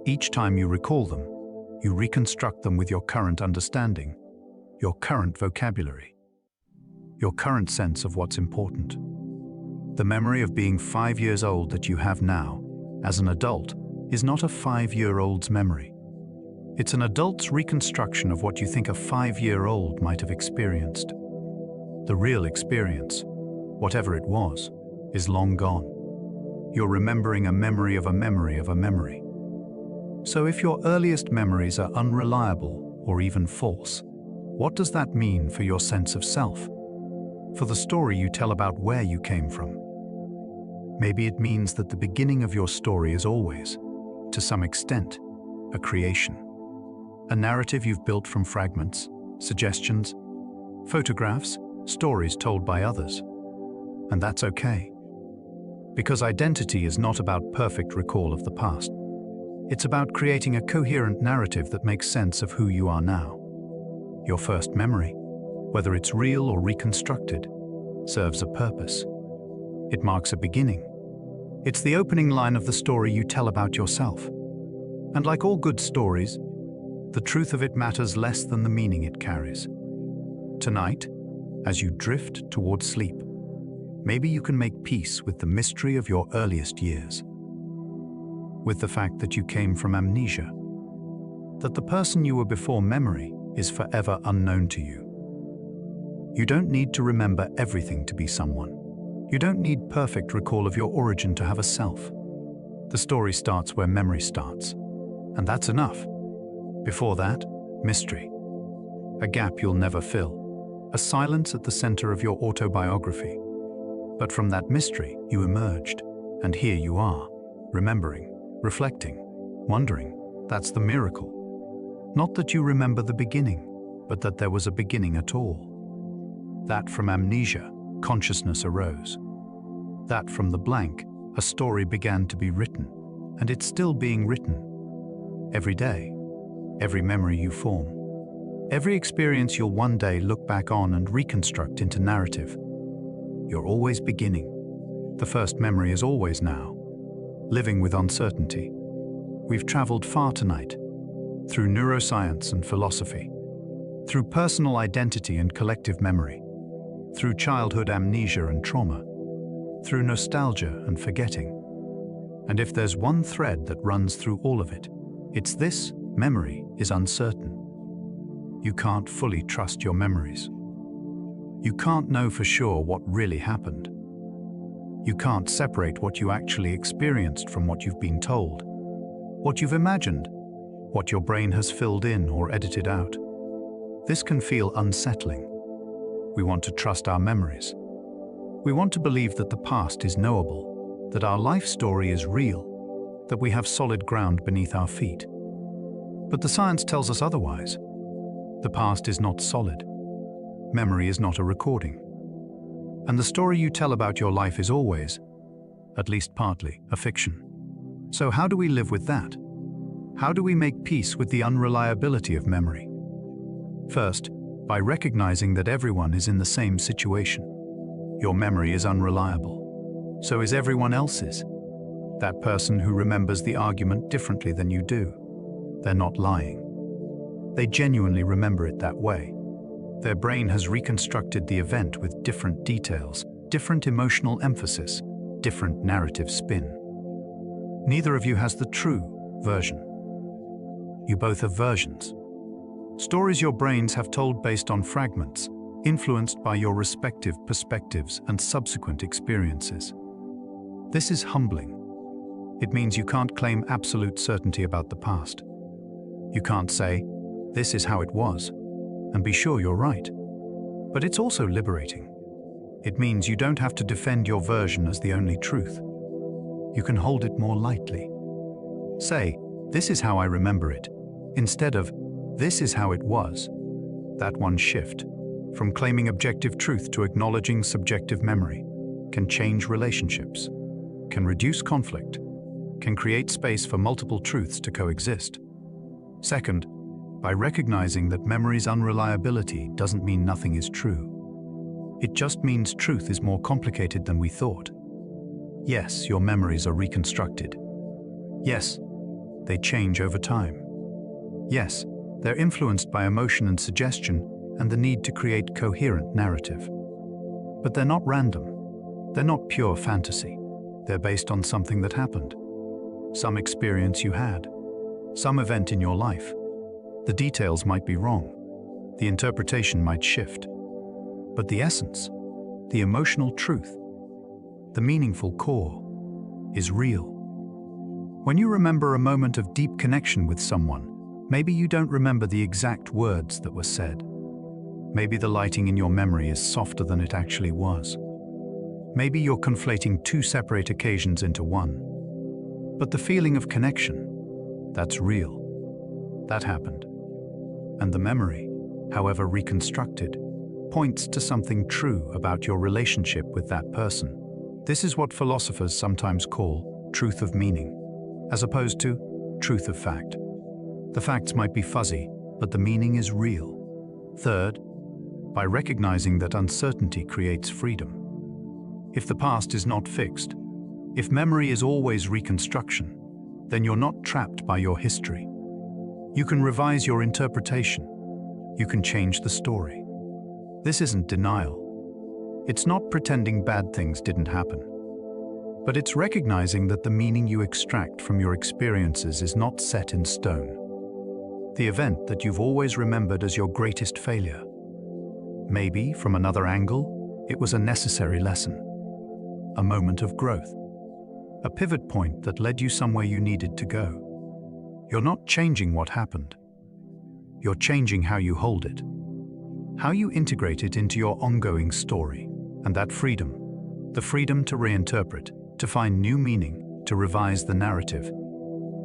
Speaker 1: Each time you recall them, you reconstruct them with your current understanding, your current vocabulary, your current sense of what's important. The memory of being 5 years old that you have now, as an adult, is not a 5-year-old's memory. It's an adult's reconstruction of what you think a 5-year-old might have experienced. The real experience, whatever it was, is long gone. You're remembering a memory of a memory of a memory. So if your earliest memories are unreliable or even false, what does that mean for your sense of self? For the story you tell about where you came from? Maybe it means that the beginning of your story is always, to some extent, a creation. A narrative you've built from fragments, suggestions, photographs, stories told by others. And that's okay. Because identity is not about perfect recall of the past. It's about creating a coherent narrative that makes sense of who you are now. Your first memory, whether it's real or reconstructed, serves a purpose. It marks a beginning. It's the opening line of the story you tell about yourself. And like all good stories, the truth of it matters less than the meaning it carries. Tonight, as you drift towards sleep, maybe you can make peace with the mystery of your earliest years. With the fact that you came from amnesia, that the person you were before memory is forever unknown to you. You don't need to remember everything to be someone. You don't need perfect recall of your origin to have a self. The story starts where memory starts, and that's enough. Before that, mystery. A gap you'll never fill, a silence at the center of your autobiography. But from that mystery, you emerged, and here you are, remembering, reflecting, wondering. That's the miracle. Not that you remember the beginning, but that there was a beginning at all. That from amnesia, consciousness arose. That from the blank, a story began to be written, and it's still being written. Every day, every memory you form, every experience you'll one day look back on and reconstruct into narrative. You're always beginning. The first memory is always now. Living with uncertainty. We've traveled far tonight, through neuroscience and philosophy, through personal identity and collective memory, through childhood amnesia and trauma, through nostalgia and forgetting. And if there's one thread that runs through all of it, it's this: memory is uncertain. You can't fully trust your memories. You can't know for sure what really happened. You can't separate what you actually experienced from what you've been told, what you've imagined, what your brain has filled in or edited out. This can feel unsettling. We want to trust our memories. We want to believe that the past is knowable, that our life story is real, that we have solid ground beneath our feet. But the science tells us otherwise. The past is not solid. Memory is not a recording. And the story you tell about your life is always, at least partly, a fiction. So how do we live with that? How do we make peace with the unreliability of memory? First, by recognizing that everyone is in the same situation. Your memory is unreliable. So is everyone else's. That person who remembers the argument differently than you do. They're not lying. They genuinely remember it that way. Their brain has reconstructed the event with different details, different emotional emphasis, different narrative spin. Neither of you has the true version. You both have versions. Stories your brains have told based on fragments, influenced by your respective perspectives and subsequent experiences. This is humbling. It means you can't claim absolute certainty about the past. You can't say, "This is how it was," and be sure you're right. But it's also liberating. It means you don't have to defend your version as the only truth. You can hold it more lightly. Say, "This is how I remember it," instead of, "This is how it was." That one shift, from claiming objective truth to acknowledging subjective memory, can change relationships, can reduce conflict, can create space for multiple truths to coexist. Second, by recognizing that memory's unreliability doesn't mean nothing is true. It just means truth is more complicated than we thought. Yes, your memories are reconstructed. Yes, they change over time. Yes, they're influenced by emotion and suggestion and the need to create coherent narrative. But they're not random. They're not pure fantasy. They're based on something that happened. Some experience you had. Some event in your life. The details might be wrong. The interpretation might shift. But the essence, the emotional truth, the meaningful core, is real. When you remember a moment of deep connection with someone, maybe you don't remember the exact words that were said. Maybe the lighting in your memory is softer than it actually was. Maybe you're conflating two separate occasions into one. But the feeling of connection, that's real. That happened. And the memory, however reconstructed, points to something true about your relationship with that person. This is what philosophers sometimes call truth of meaning, as opposed to truth of fact. The facts might be fuzzy, but the meaning is real. Third, by recognizing that uncertainty creates freedom. If the past is not fixed, if memory is always reconstruction, then you're not trapped by your history. You can revise your interpretation. You can change the story. This isn't denial. It's not pretending bad things didn't happen. But it's recognizing that the meaning you extract from your experiences is not set in stone. The event that you've always remembered as your greatest failure. Maybe, from another angle, it was a necessary lesson. A moment of growth. A pivot point that led you somewhere you needed to go. You're not changing what happened. You're changing how you hold it. How you integrate it into your ongoing story. And that freedom, the freedom to reinterpret, to find new meaning, to revise the narrative,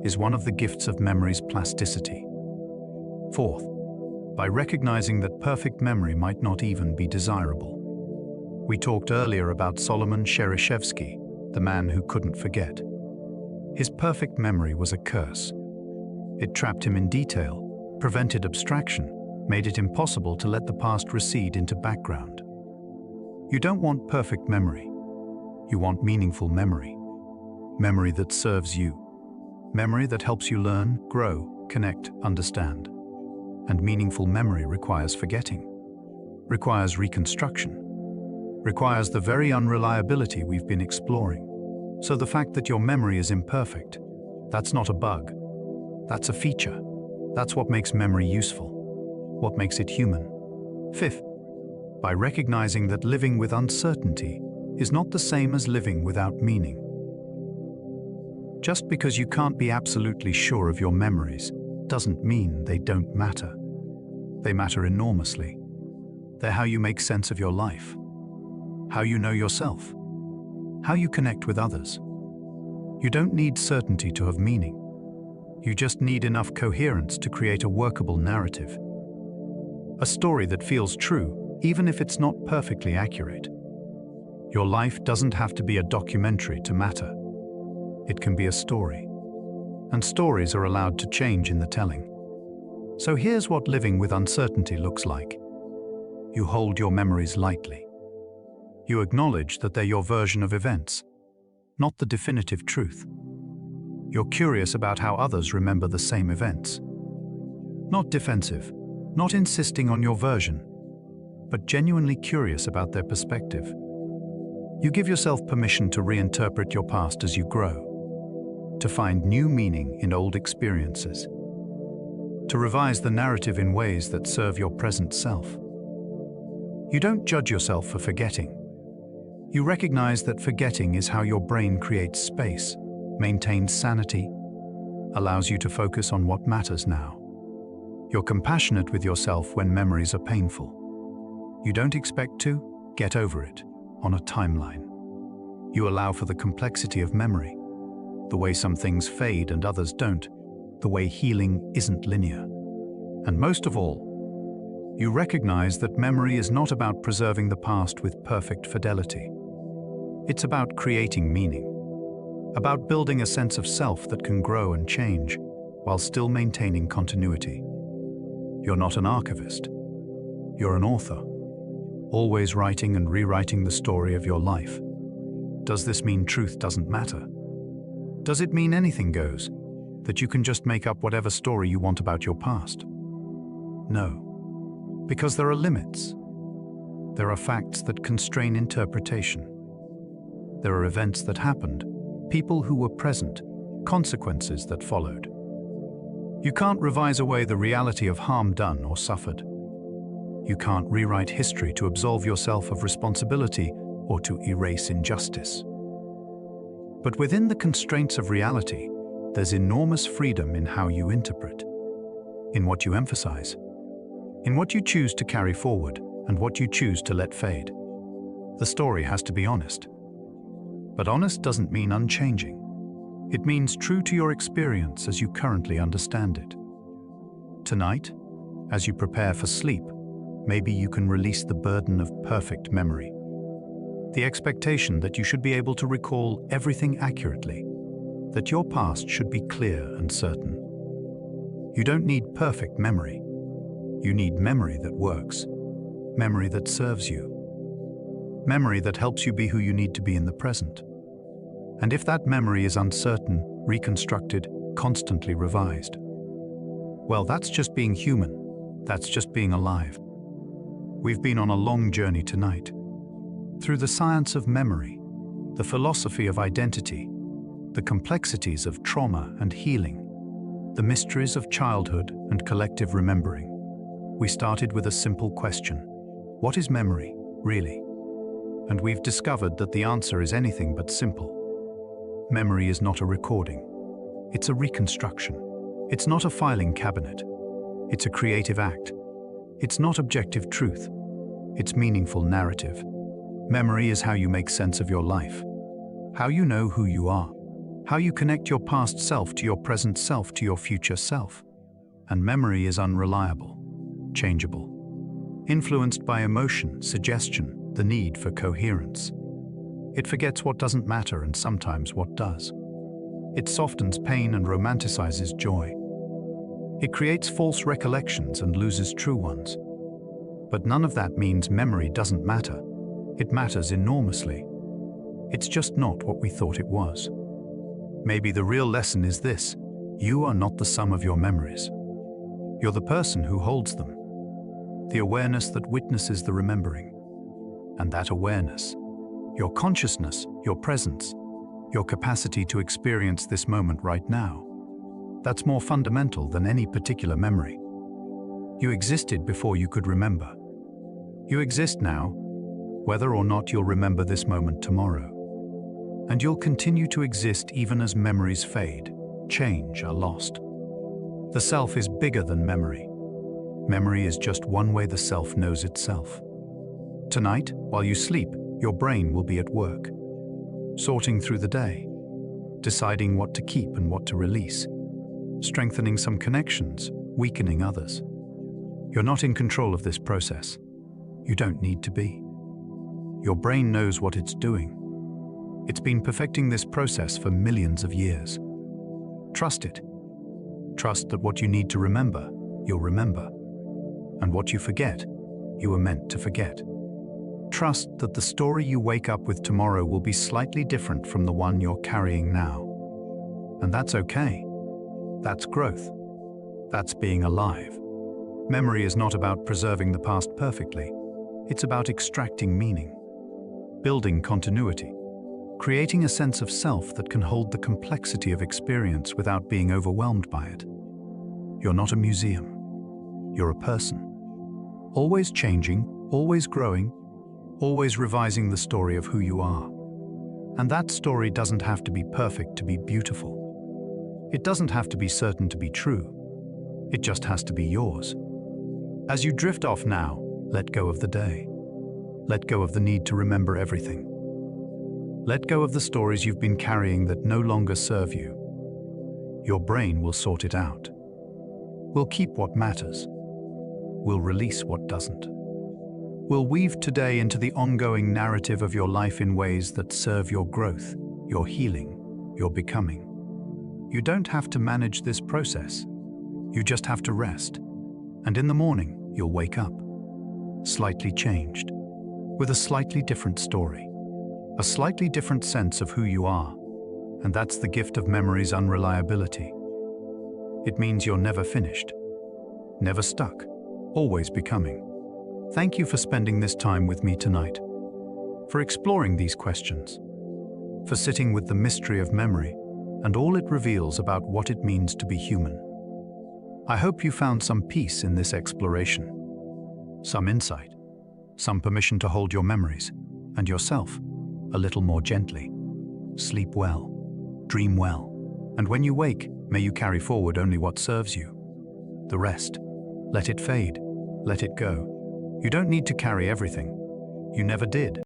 Speaker 1: is one of the gifts of memory's plasticity. Fourth, by recognizing that perfect memory might not even be desirable. We talked earlier about Solomon Cherishevsky, the man who couldn't forget. His perfect memory was a curse. It trapped him in detail, prevented abstraction, made it impossible to let the past recede into background. You don't want perfect memory. You want meaningful memory. Memory that serves you. Memory that helps you learn, grow, connect, understand. And meaningful memory requires forgetting, requires reconstruction, requires the very unreliability we've been exploring. So the fact that your memory is imperfect, that's not a bug. That's a feature. That's what makes memory useful, what makes it human. Fifth, by recognizing that living with uncertainty is not the same as living without meaning. Just because you can't be absolutely sure of your memories doesn't mean they don't matter. They matter enormously. They're how you make sense of your life, how you know yourself, how you connect with others. You don't need certainty to have meaning. You just need enough coherence to create a workable narrative. A story that feels true, even if it's not perfectly accurate. Your life doesn't have to be a documentary to matter. It can be a story. And stories are allowed to change in the telling. So here's what living with uncertainty looks like. You hold your memories lightly. You acknowledge that they're your version of events, not the definitive truth. You're curious about how others remember the same events. Not defensive, not insisting on your version, but genuinely curious about their perspective. You give yourself permission to reinterpret your past as you grow, to find new meaning in old experiences, to revise the narrative in ways that serve your present self. You don't judge yourself for forgetting. You recognize that forgetting is how your brain creates space, maintains sanity, allows you to focus on what matters now. You're compassionate with yourself when memories are painful. You don't expect to get over it on a timeline. You allow for the complexity of memory, the way some things fade and others don't, the way healing isn't linear. And most of all, you recognize that memory is not about preserving the past with perfect fidelity. It's about creating meaning, about building a sense of self that can grow and change while still maintaining continuity. You're not an archivist. You're an author, always writing and rewriting the story of your life. Does this mean truth doesn't matter? Does it mean anything goes, that you can just make up whatever story you want about your past? No, because there are limits. There are facts that constrain interpretation. There are events that happened, people who were present, consequences that followed. You can't revise away the reality of harm done or suffered. You can't rewrite history to absolve yourself of responsibility or to erase injustice. But within the constraints of reality, there's enormous freedom in how you interpret, in what you emphasize, in what you choose to carry forward and what you choose to let fade. The story has to be honest. But honest doesn't mean unchanging. It means true to your experience as you currently understand it. Tonight, as you prepare for sleep, maybe you can release the burden of perfect memory. The expectation that you should be able to recall everything accurately, that your past should be clear and certain. You don't need perfect memory. You need memory that works, memory that serves you, memory that helps you be who you need to be in the present. And if that memory is uncertain, reconstructed, constantly revised, well, that's just being human. That's just being alive. We've been on a long journey tonight, through the science of memory, the philosophy of identity, the complexities of trauma and healing, the mysteries of childhood and collective remembering. We started with a simple question: what is memory, really? And we've discovered that the answer is anything but simple. Memory is not a recording. It's a reconstruction. It's not a filing cabinet. It's a creative act. It's not objective truth. It's meaningful narrative. Memory is how you make sense of your life, how you know who you are, how you connect your past self to your present self to your future self. And memory is unreliable, changeable, influenced by emotion, suggestion, the need for coherence. It forgets what doesn't matter and sometimes what does. It softens pain and romanticizes joy. It creates false recollections and loses true ones. But none of that means memory doesn't matter. It matters enormously. It's just not what we thought it was. Maybe the real lesson is this: you are not the sum of your memories. You're the person who holds them, the awareness that witnesses the remembering. And that awareness, your consciousness, your presence, your capacity to experience this moment right now, that's more fundamental than any particular memory. You existed before you could remember. You exist now, whether or not you'll remember this moment tomorrow. And you'll continue to exist even as memories fade, change, are lost. The self is bigger than memory. Memory is just one way the self knows itself. Tonight, while you sleep, your brain will be at work, sorting through the day, deciding what to keep and what to release, strengthening some connections, weakening others. You're not in control of this process. You don't need to be. Your brain knows what it's doing. It's been perfecting this process for millions of years. Trust it. Trust that what you need to remember, you'll remember. And what you forget, you were meant to forget. Trust that the story you wake up with tomorrow will be slightly different from the one you're carrying now. And that's okay. That's growth. That's being alive. Memory is not about preserving the past perfectly. It's about extracting meaning, building continuity, creating a sense of self that can hold the complexity of experience without being overwhelmed by it. You're not a museum. You're a person. Always changing, always growing, always revising the story of who you are. And that story doesn't have to be perfect to be beautiful. It doesn't have to be certain to be true. It just has to be yours. As you drift off now, let go of the day. Let go of the need to remember everything. Let go of the stories you've been carrying that no longer serve you. Your brain will sort it out. We'll keep what matters. We'll release what doesn't. We'll weave today into the ongoing narrative of your life in ways that serve your growth, your healing, your becoming. You don't have to manage this process. You just have to rest. And in the morning, you'll wake up, slightly changed, with a slightly different story, a slightly different sense of who you are. And that's the gift of memory's unreliability. It means you're never finished, never stuck, always becoming. Thank you for spending this time with me tonight, for exploring these questions, for sitting with the mystery of memory and all it reveals about what it means to be human. I hope you found some peace in this exploration, some insight, some permission to hold your memories and yourself a little more gently. Sleep well, dream well, and when you wake, may you carry forward only what serves you. The rest, let it fade, let it go. You don't need to carry everything. You never did.